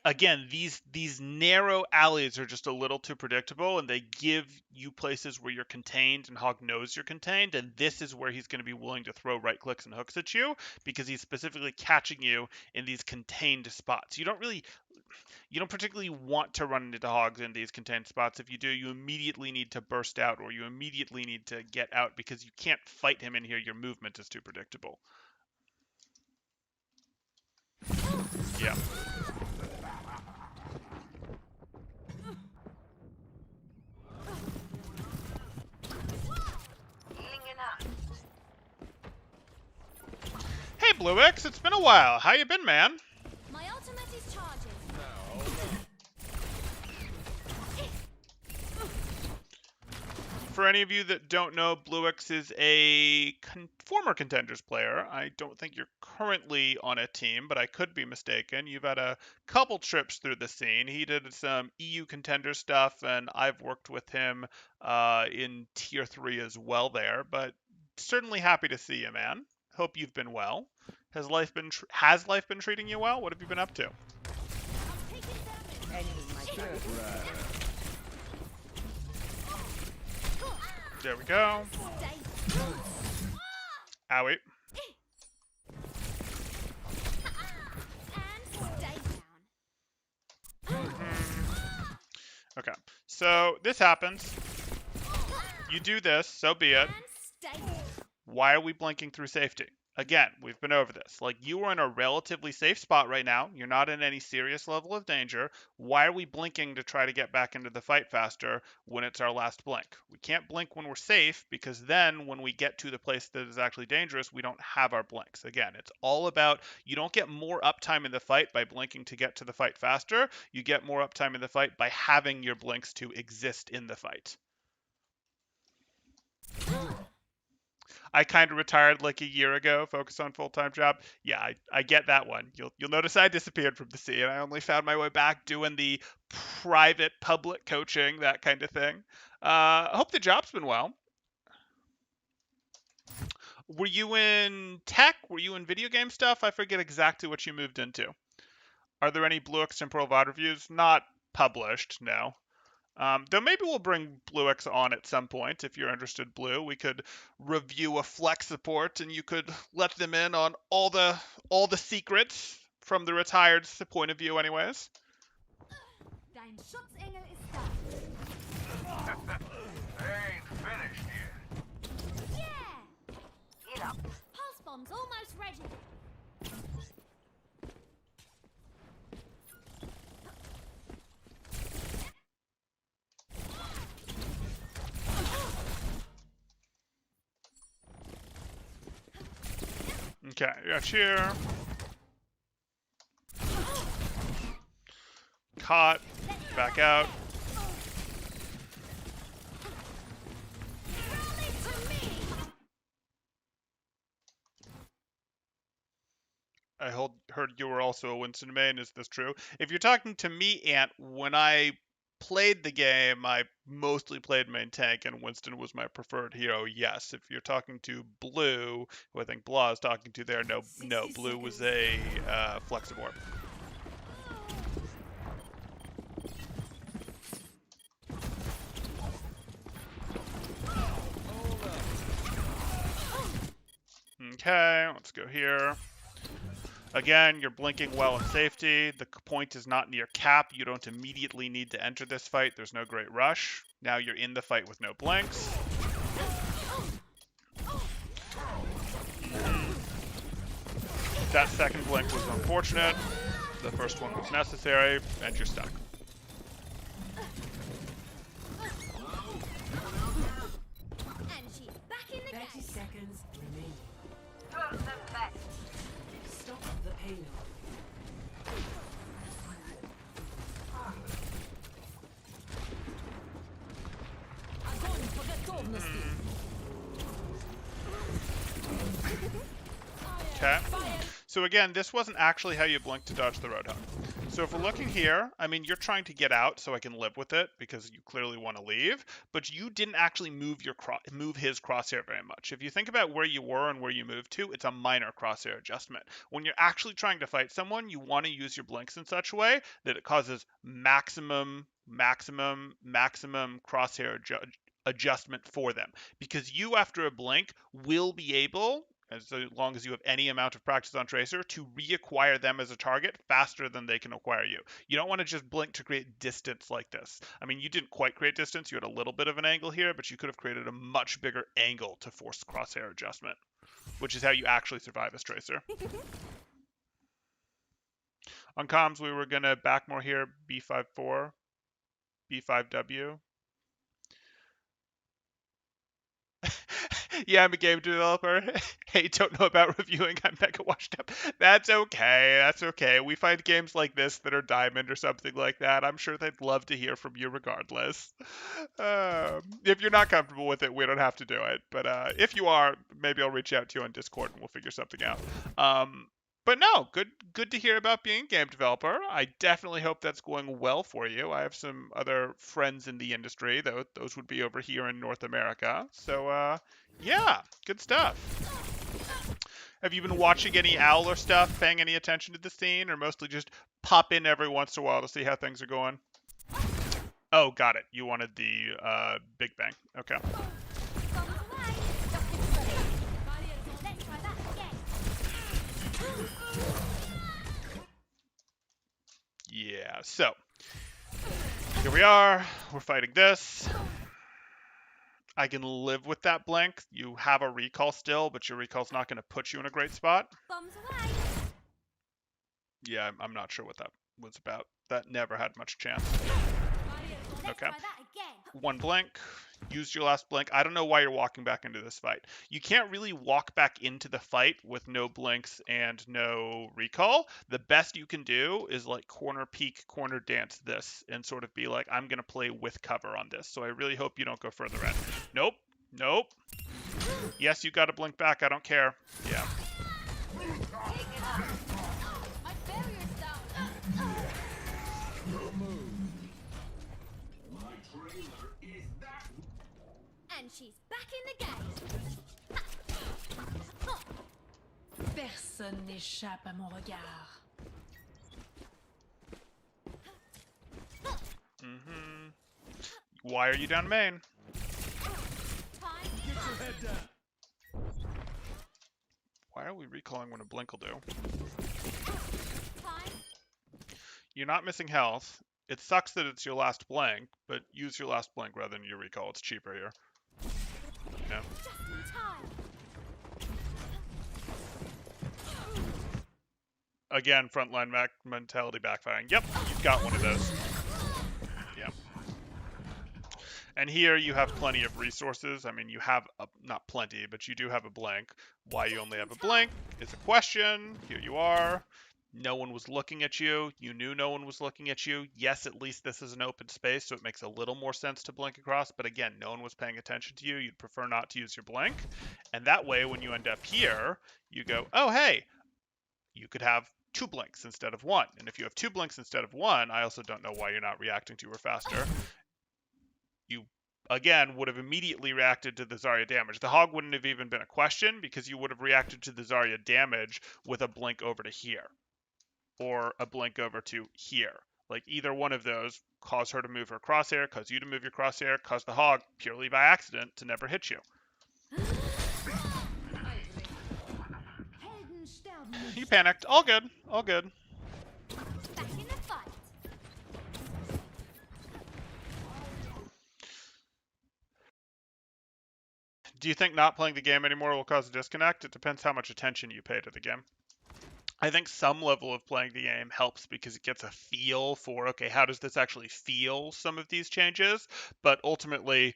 Speaker 1: Again, these narrow alleys are just a little too predictable, and they give you places where you're contained, and Hog knows you're contained, and this is where he's going to be willing to throw right clicks and hooks at you, because he's specifically catching you in these contained spots. You don't particularly want to run into Hogs in these contained spots. If you do, you immediately need to burst out, or you immediately need to get out, because you can't fight him in here. Your movement is too predictable. Yeah. Hey, Blue X, it's been a while. How you been, man?
Speaker 2: My ultimate is charging.
Speaker 1: For any of you that don't know, Blue X is a former Contenders player. I don't think you're currently on a team, but I could be mistaken. You've had a couple trips through the scene. He did some EU Contender stuff, and I've worked with him in Tier 3 as well there, but certainly happy to see you, man. Hope you've been well. Has life been treating you well? What have you been up to? There we go. Owie. Okay, so this happens. You do this, so be it. Why are we blinking through safety? Again, we've been over this. Like, you are in a relatively safe spot right now. You're not in any serious level of danger. Why are we blinking to try to get back into the fight faster when it's our last blink? We can't blink when we're safe, because then when we get to the place that is actually dangerous, we don't have our blinks. Again, it's all about, you don't get more uptime in the fight by blinking to get to the fight faster. You get more uptime in the fight by having your blinks to exist in the fight. I kind of retired like a year ago, focused on full-time job. Yeah, I get that one. You'll notice I disappeared from the scene. I only found my way back doing the private public coaching, that kind of thing. I hope the job's been well. Were you in tech? Were you in video game stuff? I forget exactly what you moved into. Are there any Blue X Temporal VOD reviews? Not published, no. Though maybe we'll bring Blue X on at some point if you're interested, Blue. We could review a Flex support, and you could let them in on all the secrets from the retired's point of view, anyways.
Speaker 2: Dein Schutzengel ist da.
Speaker 4: They ain't finished yet.
Speaker 2: Yeah.
Speaker 4: Get up.
Speaker 2: Pulse bomb's almost ready.
Speaker 1: Okay, got here. Caught. Back out. I heard you were also a Winston main. Is this true? If you're talking to me, Ant, when I played the game, I mostly played main tank, and Winston was my preferred hero. Yes. If you're talking to Blue, who I think Blah is talking to there, no, Blue was a Flex support. Okay, let's go here. Again, you're blinking well in safety. The point is not near cap. You don't immediately need to enter this fight. There's no great rush. Now you're in the fight with no blinks. That second blink was unfortunate. The first one was necessary, and you're stuck.
Speaker 2: And she's back in the
Speaker 3: 30
Speaker 2: game.
Speaker 3: seconds remaining.
Speaker 4: Put them back.
Speaker 3: Stop the payload.
Speaker 1: Okay. So again, this wasn't actually how you blink to dodge the Roadhog. So if we're looking here, I mean, you're trying to get out so I can live with it because you clearly want to leave, but you didn't actually move his crosshair very much. If you think about where you were and where you moved to, it's a minor crosshair adjustment. When you're actually trying to fight someone, you want to use your blinks in such a way that it causes maximum crosshair adjustment for them. Because you, after a blink, will be able, as long as you have any amount of practice on Tracer, to reacquire them as a target faster than they can acquire you. You don't want to just blink to create distance like this. I mean, you didn't quite create distance. You had a little bit of an angle here, but you could have created a much bigger angle to force crosshair adjustment, which is how you actually survive as Tracer. On comms, we were going to back more here, B5-4, B5W. Yeah, I'm a game developer. Hey, don't know about reviewing. I'm mega washed up. That's okay. That's okay. We find games like this that are Diamond or something like that. I'm sure they'd love to hear from you regardless. If you're not comfortable with it, we don't have to do it. But if you are, maybe I'll reach out to you on Discord and we'll figure something out. But no, good to hear about being a game developer. I definitely hope that's going well for you. I have some other friends in the industry, though those would be over here in North America. So yeah, good stuff. Have you been watching any Owl or stuff, paying any attention to the scene, or mostly just pop in every once in a while to see how things are going? Oh, got it. You wanted the Big Bang. Okay.
Speaker 2: Bombs away. Let's try that again.
Speaker 1: Yeah, so here we are. We're fighting this. I can live with that blink. You have a recall still, but your recall's not going to put you in a great spot.
Speaker 2: Bombs away.
Speaker 1: Yeah, I'm not sure what that was about. That never had much chance.
Speaker 2: Let's
Speaker 1: Okay.
Speaker 2: try that again.
Speaker 1: One blink. Used your last blink. I don't know why you're walking back into this fight. You can't really walk back into the fight with no blinks and no recall. The best you can do is like corner peek, corner dance this and sort of be like, I'm going to play with cover on this. So I really hope you don't go further in. Nope. Nope. Yes, you got to blink back. I don't care. Yeah.
Speaker 2: My barrier's down. And she's back in the game.
Speaker 3: Personne n'échappe à mon regard.
Speaker 1: Why are you down main?
Speaker 2: Time.
Speaker 1: Why are we recalling when a blink will do?
Speaker 2: Time.
Speaker 1: You're not missing health. It sucks that it's your last blink, but use your last blink rather than your recall. It's cheaper here. Yeah.
Speaker 2: Just in time.
Speaker 1: Again, frontline mentality backfiring. Yep, you've got one of those. Yeah. And here you have plenty of resources. I mean, you have, not plenty, but you do have a blink. Why you only have a blink is a question. Here you are. No one was looking at you. You knew no one was looking at you. Yes, at least this is an open space, so it makes a little more sense to blink across. But again, no one was paying attention to you. You'd prefer not to use your blink. And that way, when you end up here, you go, oh, hey, you could have 2 blinks instead of 1. And if you have 2 blinks instead of 1, I also don't know why you're not reacting to her faster. You, again, would have immediately reacted to the Zarya damage. The Hog wouldn't have even been a question because you would have reacted to the Zarya damage with a blink over to here. Or a blink over to here. Like either one of those cause her to move her crosshair, cause you to move your crosshair, cause the Hog, purely by accident, to never hit you.
Speaker 2: Heldenstern.
Speaker 1: You panicked. All good. All good.
Speaker 2: Back in the fight.
Speaker 1: Do you think not playing the game anymore will cause a disconnect? It depends how much attention you pay to the game. I think some level of playing the game helps because it gets a feel for, okay, how does this actually feel, some of these changes? But ultimately,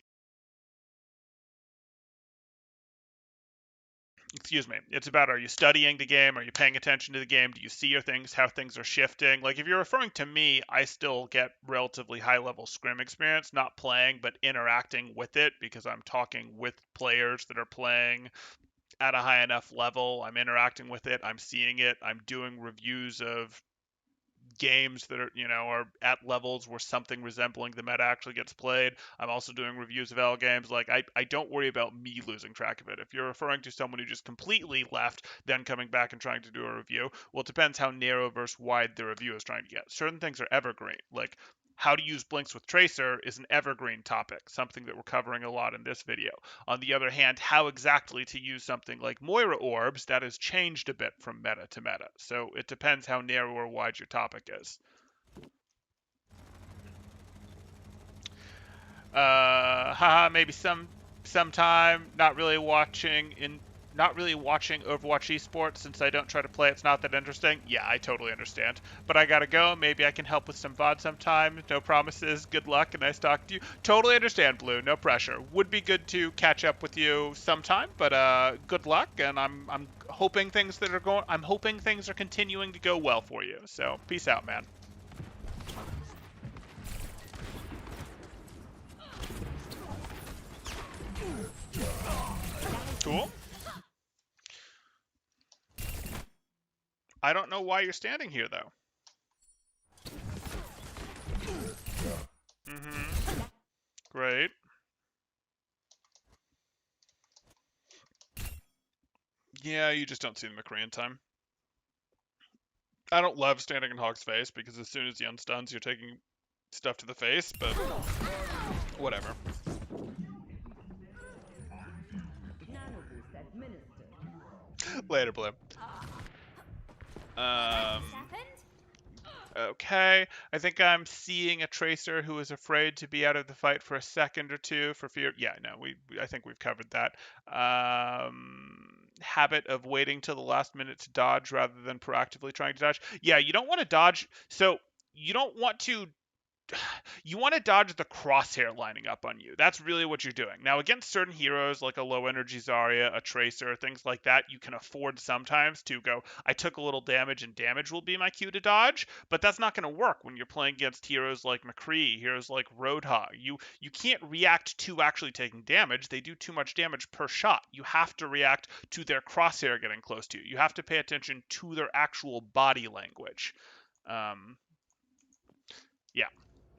Speaker 1: excuse me, it's about, are you studying the game? Are you paying attention to the game? Do you see your things, how things are shifting? Like, if you're referring to me, I still get relatively high level scrim experience, not playing, but interacting with it because I'm talking with players that are playing at a high enough level. I'm interacting with it. I'm seeing it. I'm doing reviews of games that are, are at levels where something resembling the meta actually gets played. I'm also doing reviews of L games. Like, I don't worry about me losing track of it. If you're referring to someone who just completely left, then coming back and trying to do a review, well, it depends how narrow versus wide the review is trying to get. Certain things are evergreen. Like, how to use blinks with Tracer is an evergreen topic, something that we're covering a lot in this video. On the other hand, how exactly to use something like Moira Orbs, that has changed a bit from meta to meta. So it depends how narrow or wide your topic is. Haha, maybe sometime. Not really watching Overwatch esports since I don't try to play. It's not that interesting. Yeah, I totally understand. But I gotta go. Maybe I can help with some VOD sometime. No promises. Good luck and nice talking to you. Totally understand, Blue. No pressure. Would be good to catch up with you sometime. But good luck, and I'm hoping things that are going. I'm hoping things are continuing to go well for you. So peace out, man. Cool. I don't know why you're standing here, though. Great. Yeah, you just don't see the McCree in time. I don't love standing in Hog's face because as soon as he unstuns, you're taking stuff to the face, but whatever. Later, Blue. Okay, I think I'm seeing a Tracer who is afraid to be out of the fight for a second or two for fear. Yeah, no, I think we've covered that. Habit of waiting till the last minute to dodge rather than proactively trying to dodge. Yeah, you don't want to dodge. So you don't want to you want to dodge the crosshair lining up on you. That's really what you're doing. Now, against certain heroes like a low energy Zarya, a Tracer, things like that, you can afford sometimes to go, I took a little damage and damage will be my cue to dodge, but that's not going to work when you're playing against heroes like McCree, heroes like Roadhog. You can't react to actually taking damage. They do too much damage per shot. You have to react to their crosshair getting close to you. You have to pay attention to their actual body language. Yeah.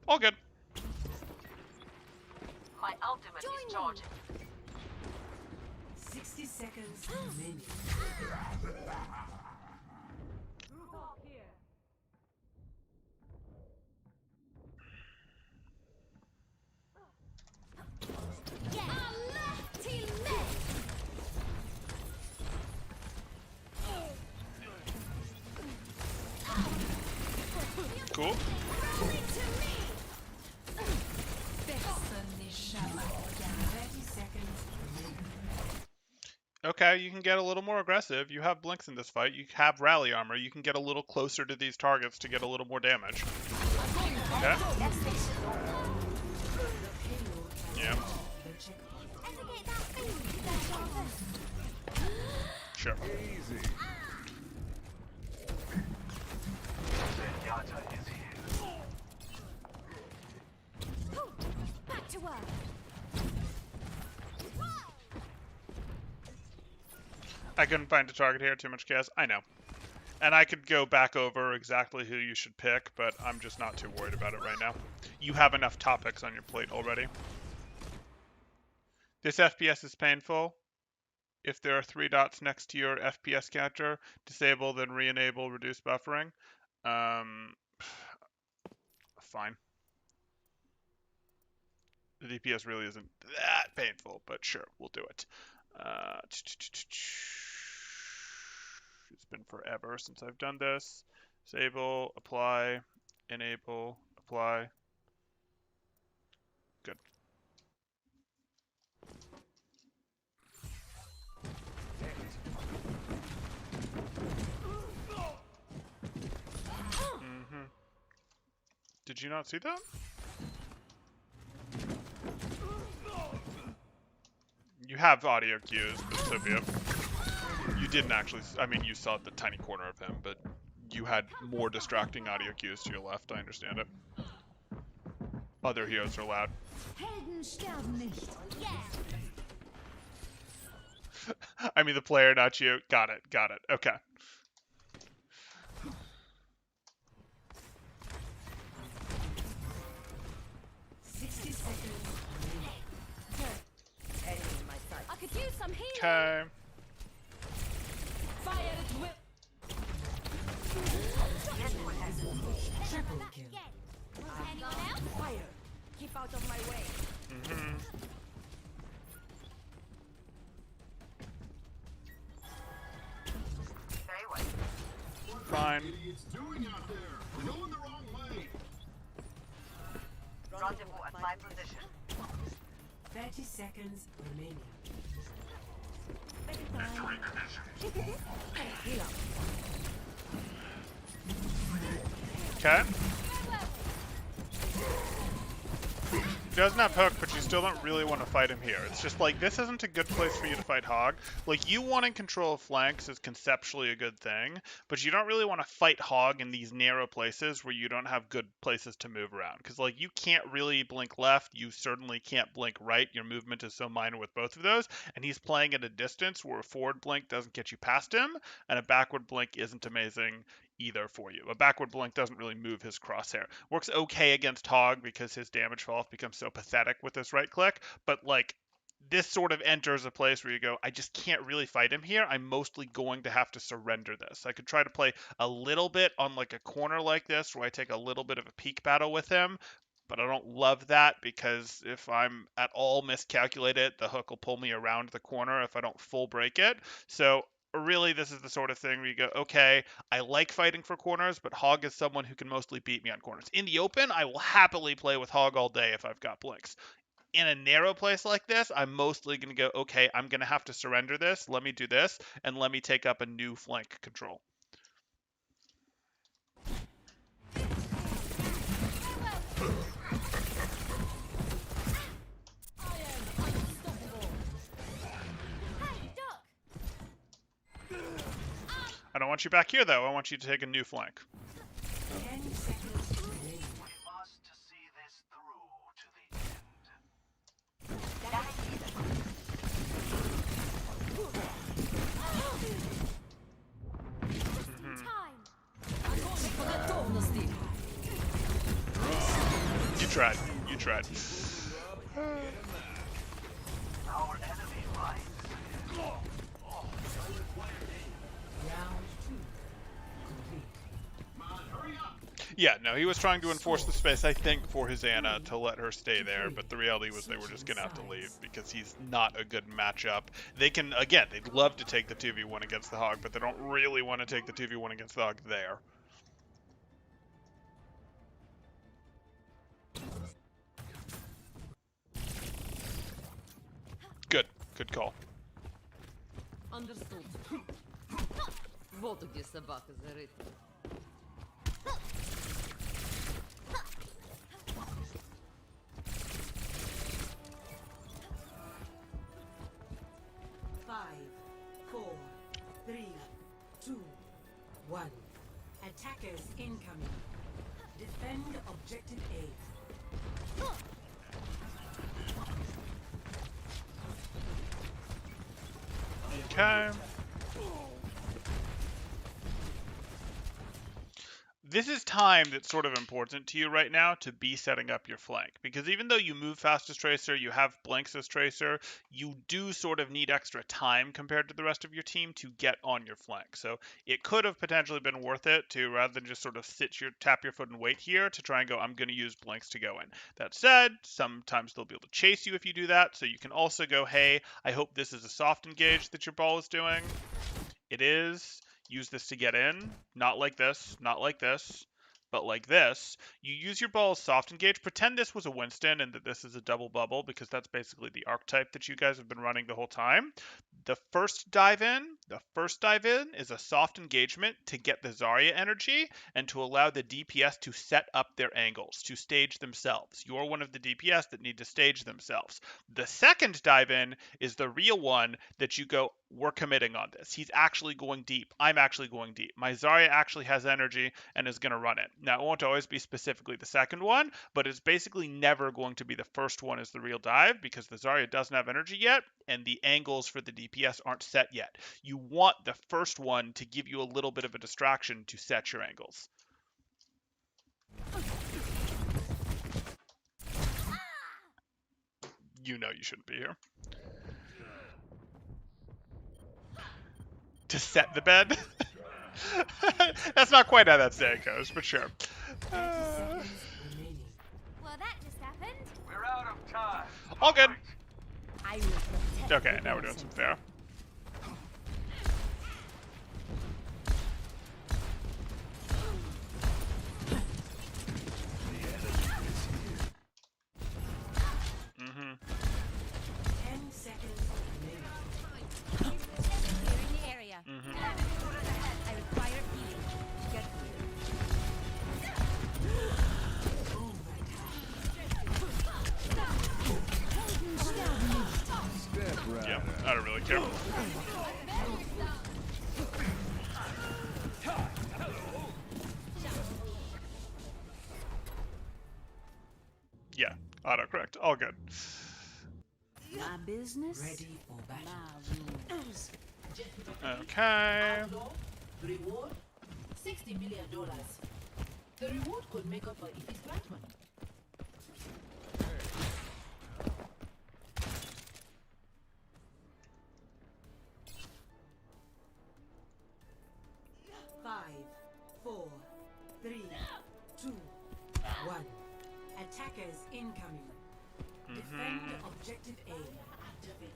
Speaker 1: All good.
Speaker 4: My ultimate is charging.
Speaker 3: 60 seconds remaining.
Speaker 2: Get left till left.
Speaker 1: Cool.
Speaker 2: Rally to me.
Speaker 3: Personne n'échappe. 30 seconds remaining.
Speaker 1: Okay, you can get a little more aggressive. You have blinks in this fight. You have rally armor. You can get a little closer to these targets to get a little more damage. Okay. Yeah.
Speaker 2: Ever get that feeling that
Speaker 1: Sure.
Speaker 2: back to work.
Speaker 1: I couldn't find a target here. Too much chaos. I know. And I could go back over exactly who you should pick, but I'm just not too worried about it right now. You have enough topics on your plate already. This FPS is painful. If there are 3 dots next to your FPS counter, disable, then re-enable, reduce buffering. Fine. The DPS really isn't that painful, but sure, we'll do it. It's been forever since I've done this. Disable, apply, enable, apply. Good. Did you not see that? You have audio cues, but Sophia. You didn't actually. I mean, you saw the tiny corner of him, but you had more distracting audio cues to your left. I understand it. Other heroes are loud.
Speaker 2: Helden sterben nicht. Yeah.
Speaker 1: I mean, the player, not you. Got it. Got it. Okay.
Speaker 2: I could use some healing.
Speaker 1: Okay.
Speaker 2: Fire at will.
Speaker 3: Triple kill.
Speaker 2: Anyone else? Fire. Keep out of my way.
Speaker 4: Stay away.
Speaker 1: Fine.
Speaker 5: Idiots doing out there? We're going the wrong way.
Speaker 4: Rendezvous at my position.
Speaker 3: 30 seconds remaining.
Speaker 1: Okay. He doesn't have hook, but you still don't really want to fight him here. It's just like, this isn't a good place for you to fight Hog. Like, you wanting control of flanks is conceptually a good thing, but you don't really want to fight Hog in these narrow places where you don't have good places to move around. Because, like, you can't really blink left, you certainly can't blink right. Your movement is so minor with both of those, and he's playing at a distance where a forward blink doesn't get you past him, and a backward blink isn't amazing either for you. A backward blink doesn't really move his crosshair. Works okay against Hog because his damage fall off becomes so pathetic with this right click, but like this sort of enters a place where you go, I just can't really fight him here. I'm mostly going to have to surrender this. I could try to play a little bit on like a corner like this where I take a little bit of a peek battle with him, but I don't love that because if I'm at all miscalculated, the hook will pull me around the corner if I don't full break it. So really, this is the sort of thing where you go, okay, I like fighting for corners, but Hog is someone who can mostly beat me on corners. In the open, I will happily play with Hog all day if I've got blinks. In a narrow place like this, I'm mostly going to go, okay, I'm going to have to surrender this. Let me do this, and let me take up a new flank control. I don't want you back here, though. I want you to take a new flank.
Speaker 3: 10 seconds remaining.
Speaker 5: We must see this through to the end.
Speaker 1: You tried. You tried.
Speaker 5: Our enemy lies.
Speaker 3: Round 2 complete.
Speaker 5: Come on, hurry up.
Speaker 1: Yeah, no, he was trying to enforce the space, I think, for his Anna to let her stay there, but the reality was they were just going to have to leave because he's not a good matchup. They can, again, they'd love to take the 2v1 against the Hog, but they don't really want to take the 2v1 against the Hog there. Good. Good call.
Speaker 6: Understood. Вот где собака зарыта.
Speaker 3: Five, 4, 3, 2, 1. Attackers incoming. Defend objective A.
Speaker 1: Okay. This is time that's sort of important to you right now to be setting up your flank. Because even though you move fast as Tracer, you have blinks as Tracer, you do sort of need extra time compared to the rest of your team to get on your flank. So it could have potentially been worth it to, rather than just sort of tap your foot and wait here, to try and go, I'm going to use blinks to go in. That said, sometimes they'll be able to chase you if you do that. So you can also go, hey, I hope this is a soft engage that your ball is doing. It is. use this to get in, not like this, not like this, but like this. You use your ball as soft engage. Pretend this was a Winston and that this is a double bubble, because that's basically the archetype that you guys have been running the whole time. The first dive in is a soft engagement to get the Zarya energy and to allow the DPS to set up their angles, to stage themselves. You're one of the DPS that need to stage themselves. The second dive in is the real one that you go, we're committing on this. He's actually going deep. I'm actually going deep. My Zarya actually has energy and is going to run it. Now, it won't always be specifically the second one, but it's basically never going to be the first one as the real dive, because the Zarya doesn't have energy yet and the angles for the DPS aren't set yet. You want the first one to give you a little bit of a distraction to set your angles. You know you shouldn't be here. To set the bed? That's not quite how that saying goes, but sure.
Speaker 2: Well, that just happened.
Speaker 5: We're out of time.
Speaker 1: All good.
Speaker 2: I will protect
Speaker 1: Okay,
Speaker 2: the
Speaker 1: now we're doing some fair. Mm-hmm.
Speaker 3: 10 seconds remaining.
Speaker 2: Clearing the area.
Speaker 1: Mm-hmm.
Speaker 2: I require healing. Get
Speaker 1: Yeah, I don't really care. Yeah, autocorrect. All good.
Speaker 6: My business,
Speaker 3: Ready for battle.
Speaker 6: my rules.
Speaker 1: Okay.
Speaker 3: Reward $60 million. The reward could make up for Ify's grant money. Five, four, three, two, one. Attackers incoming. Defend objective A. Activated.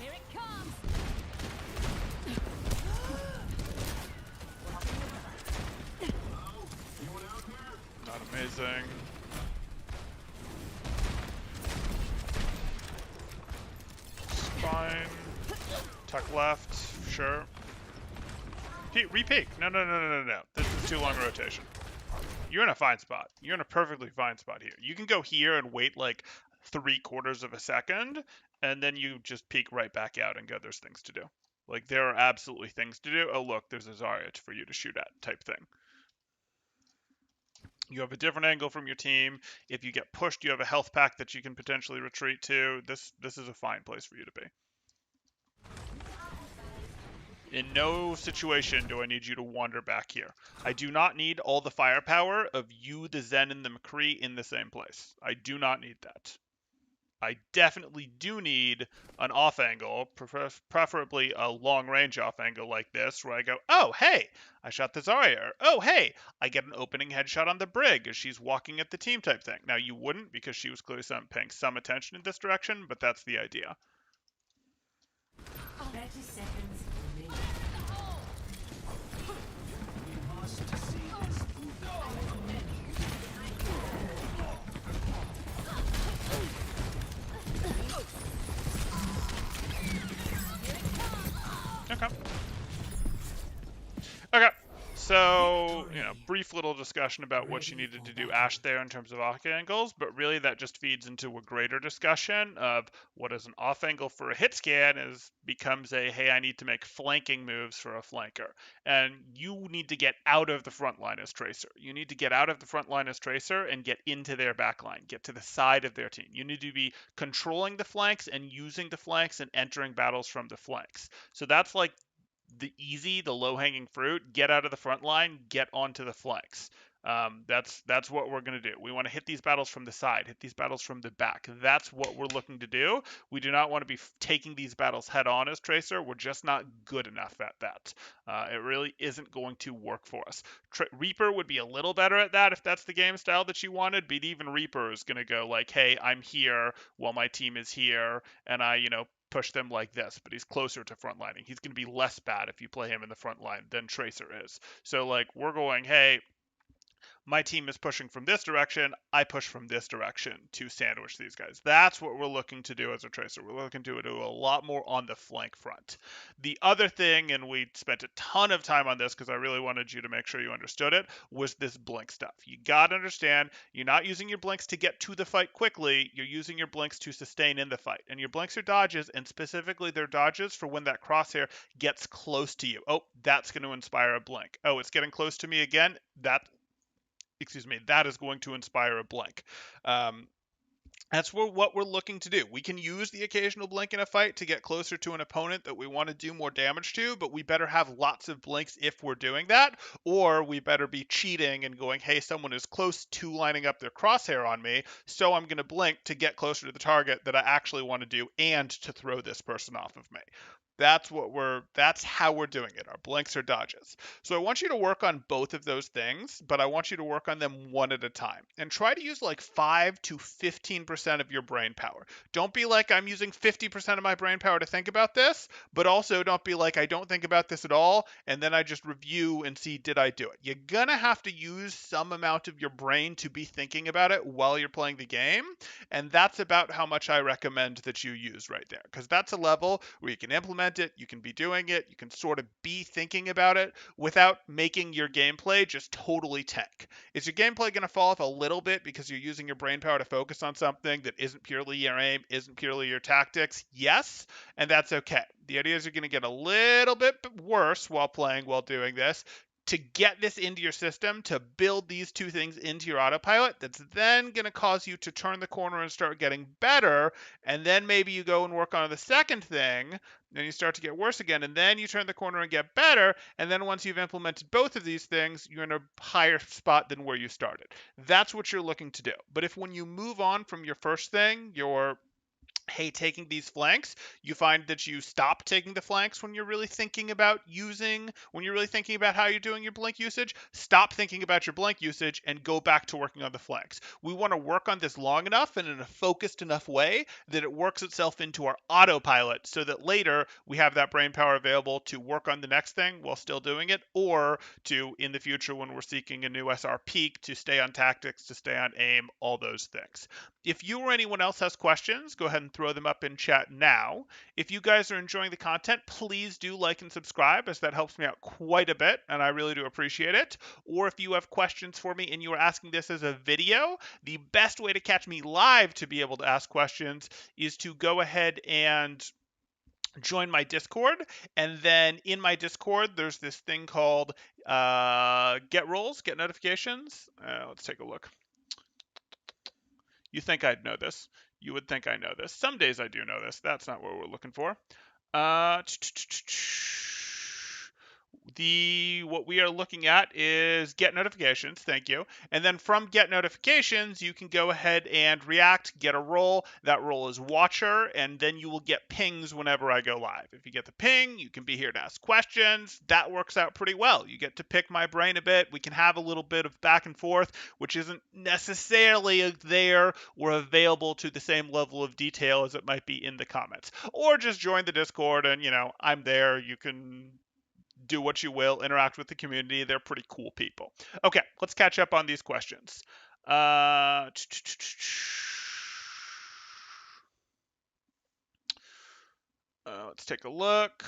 Speaker 2: Here it comes.
Speaker 1: Not amazing. Fine. Tuck left, sure. Re-peek. No. This is too long a rotation. You're in a fine spot. You're in a perfectly fine spot here. You can go here and wait like 3/4 of a second, and then you just peek right back out and go, there's things to do. Like, there are absolutely things to do. Oh, look, there's a Zarya for you to shoot at type thing. You have a different angle from your team. If you get pushed, you have a health pack that you can potentially retreat to. This is a fine place for you to be. In no situation do I need you to wander back here. I do not need all the firepower of you, the Zen, and the McCree in the same place. I do not need that. I definitely do need an off angle, preferably a long range off angle like this, where I go, oh, hey, I shot the Zarya. Oh, hey, I get an opening headshot on the Brig as she's walking at the team type thing. Now, you wouldn't, because she was clearly paying some attention in this direction, but that's the idea.
Speaker 3: 30 seconds remaining.
Speaker 5: We must see this through.
Speaker 1: Okay. Okay. So, brief little discussion about what you needed to do Ashe there in terms of off angles, but really that just feeds into a greater discussion of what is an off angle for a hit scan becomes a, hey, I need to make flanking moves for a flanker. And you need to get out of the front line as Tracer. You need to get out of the front line as Tracer and get into their back line, get to the side of their team. You need to be controlling the flanks and using the flanks and entering battles from the flanks. So that's like the low-hanging fruit. Get out of the front line, get onto the flanks. That's what we're going to do. We want to hit these battles from the side, hit these battles from the back. That's what we're looking to do. We do not want to be taking these battles head on as Tracer. We're just not good enough at that. It really isn't going to work for us. Reaper would be a little better at that if that's the game style that you wanted, but even Reaper is going to go like, hey, I'm here while my team is here, and I, push them like this, but he's closer to frontlining. He's going to be less bad if you play him in the front line than Tracer is. So, like, we're going, hey, my team is pushing from this direction, I push from this direction to sandwich these guys. That's what we're looking to do as a Tracer. We're looking to do a lot more on the flank front. The other thing, and we spent a ton of time on this because I really wanted you to make sure you understood it, was this blink stuff. You got to understand, you're not using your blinks to get to the fight quickly, you're using your blinks to sustain in the fight. And your blinks are dodges, and specifically they're dodges for when that crosshair gets close to you. Oh, that's going to inspire a blink. Oh, it's getting close to me again. That is going to inspire a blink. That's what we're looking to do. We can use the occasional blink in a fight to get closer to an opponent that we want to do more damage to, but we better have lots of blinks if we're doing that, or we better be cheating and going, hey, someone is close to lining up their crosshair on me, so I'm going to blink to get closer to the target that I actually want to do and to throw this person off of me. That's how we're doing it. Our blinks are dodges. So I want you to work on both of those things, but I want you to work on them one at a time. And try to use like 5 to 15% of your brain power. Don't be like, I'm using 50% of my brain power to think about this, but also don't be like, I don't think about this at all, and then I just review and see, did I do it? You're gonna have to use some amount of your brain to be thinking about it while you're playing the game, and that's about how much I recommend that you use right there, because that's a level where you can implement it, you can be doing it, you can sort of be thinking about it without making your gameplay just totally tank. Is your gameplay going to fall off a little bit because you're using your brain power to focus on something that isn't purely your aim, isn't purely your tactics? Yes, and that's okay. The idea is you're going to get a little bit worse while doing this, to get this into your system, to build these two things into your autopilot, that's then going to cause you to turn the corner and start getting better. And then maybe you go and work on the second thing, and you start to get worse again. And then you turn the corner and get better. And then once you've implemented both of these things, you're in a higher spot than where you started. That's what you're looking to do. But if when you move on from your first thing, you're taking these flanks, you find that you stop taking the flanks when you're really thinking about how you're doing your blink usage, stop thinking about your blink usage and go back to working on the flanks. We want to work on this long enough and in a focused enough way that it works itself into our autopilot so that later we have that brain power available to work on the next thing while still doing it, or to, in the future when we're seeking a new SR peak, to stay on tactics, to stay on aim, all those things. If you or anyone else has questions, go ahead and throw them up in chat now. If you guys are enjoying the content, please do like and subscribe, as that helps me out quite a bit, and I really do appreciate it. Or if you have questions for me and you are asking this as a video, the best way to catch me live to be able to ask questions is to go ahead and join my Discord, and then in my Discord there's this thing called get roles, get notifications. Let's take a look. You think I'd know this. You would think I know this. Some days I do know this. That's not what we're looking for. What we are looking at is get notifications. Thank you. And then from get notifications, you can go ahead and react, get a role. That role is watcher, and then you will get pings whenever I go live. If you get the ping, you can be here to ask questions. That works out pretty well. You get to pick my brain a bit. We can have a little bit of back and forth, which isn't necessarily there or available to the same level of detail as it might be in the comments. Or just join the Discord and, I'm there. You can do what you will, interact with the community. They're pretty cool people. Okay, let's catch up on these questions. Let's take a look.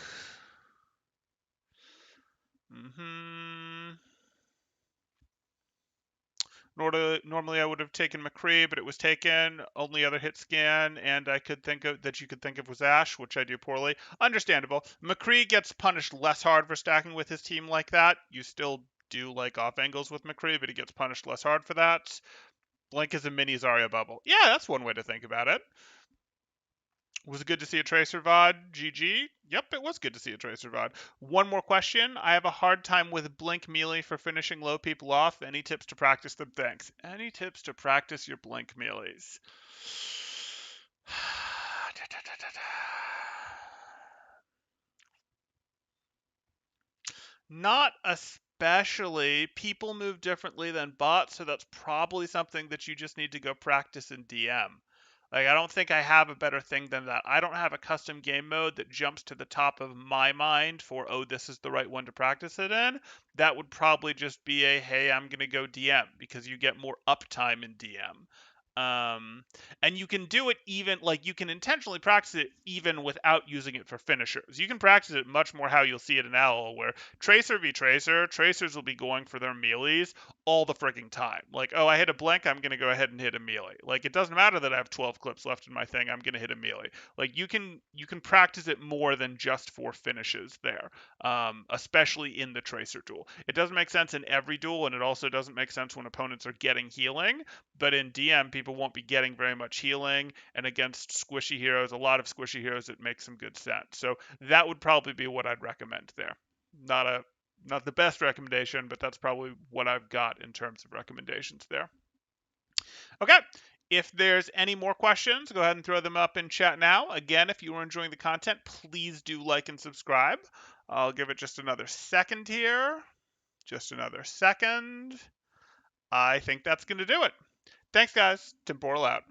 Speaker 1: Normally I would have taken McCree, but it was taken. Only other hit scan, and I could think of that you could think of was Ash, which I do poorly. Understandable. McCree gets punished less hard for stacking with his team like that. You still do like off angles with McCree, but he gets punished less hard for that. Blink is a mini Zarya bubble. Yeah, that's one way to think about it. Was it good to see a Tracer VOD? GG? Yep, it was good to see a Tracer VOD. One more question. I have a hard time with Blink melee for finishing low people off. Any tips to practice them? Thanks. Any tips to practice your Blink melees? Not especially. People move differently than bots, so that's probably something that you just need to go practice in DM. Like, I don't think I have a better thing than that. I don't have a custom game mode that jumps to the top of my mind for, oh, this is the right one to practice it in. That would probably just be a, hey, I'm going to go DM, because you get more uptime in DM. And you can do it even, like, you can intentionally practice it even without using it for finishers. You can practice it much more how you'll see it in Owl, where Tracer v Tracer, Tracers will be going for their melees all the freaking time. Like, oh, I hit a blink, I'm going to go ahead and hit a melee. Like, it doesn't matter that I have 12 clips left in my thing, I'm going to hit a melee. Like, you can practice it more than just for finishes there, especially in the Tracer duel. It doesn't make sense in every duel, and it also doesn't make sense when opponents are getting healing, but in DM, people won't be getting very much healing, and against squishy heroes, a lot of squishy heroes, it makes some good sense. So that would probably be what I'd recommend there. Not the best recommendation, but that's probably what I've got in terms of recommendations there. Okay, if there's any more questions, go ahead and throw them up in chat now. Again, if you are enjoying the content, please do like and subscribe. I'll give it just another second here. Just another second. I think that's going to do it. Thanks, guys. Temporal out.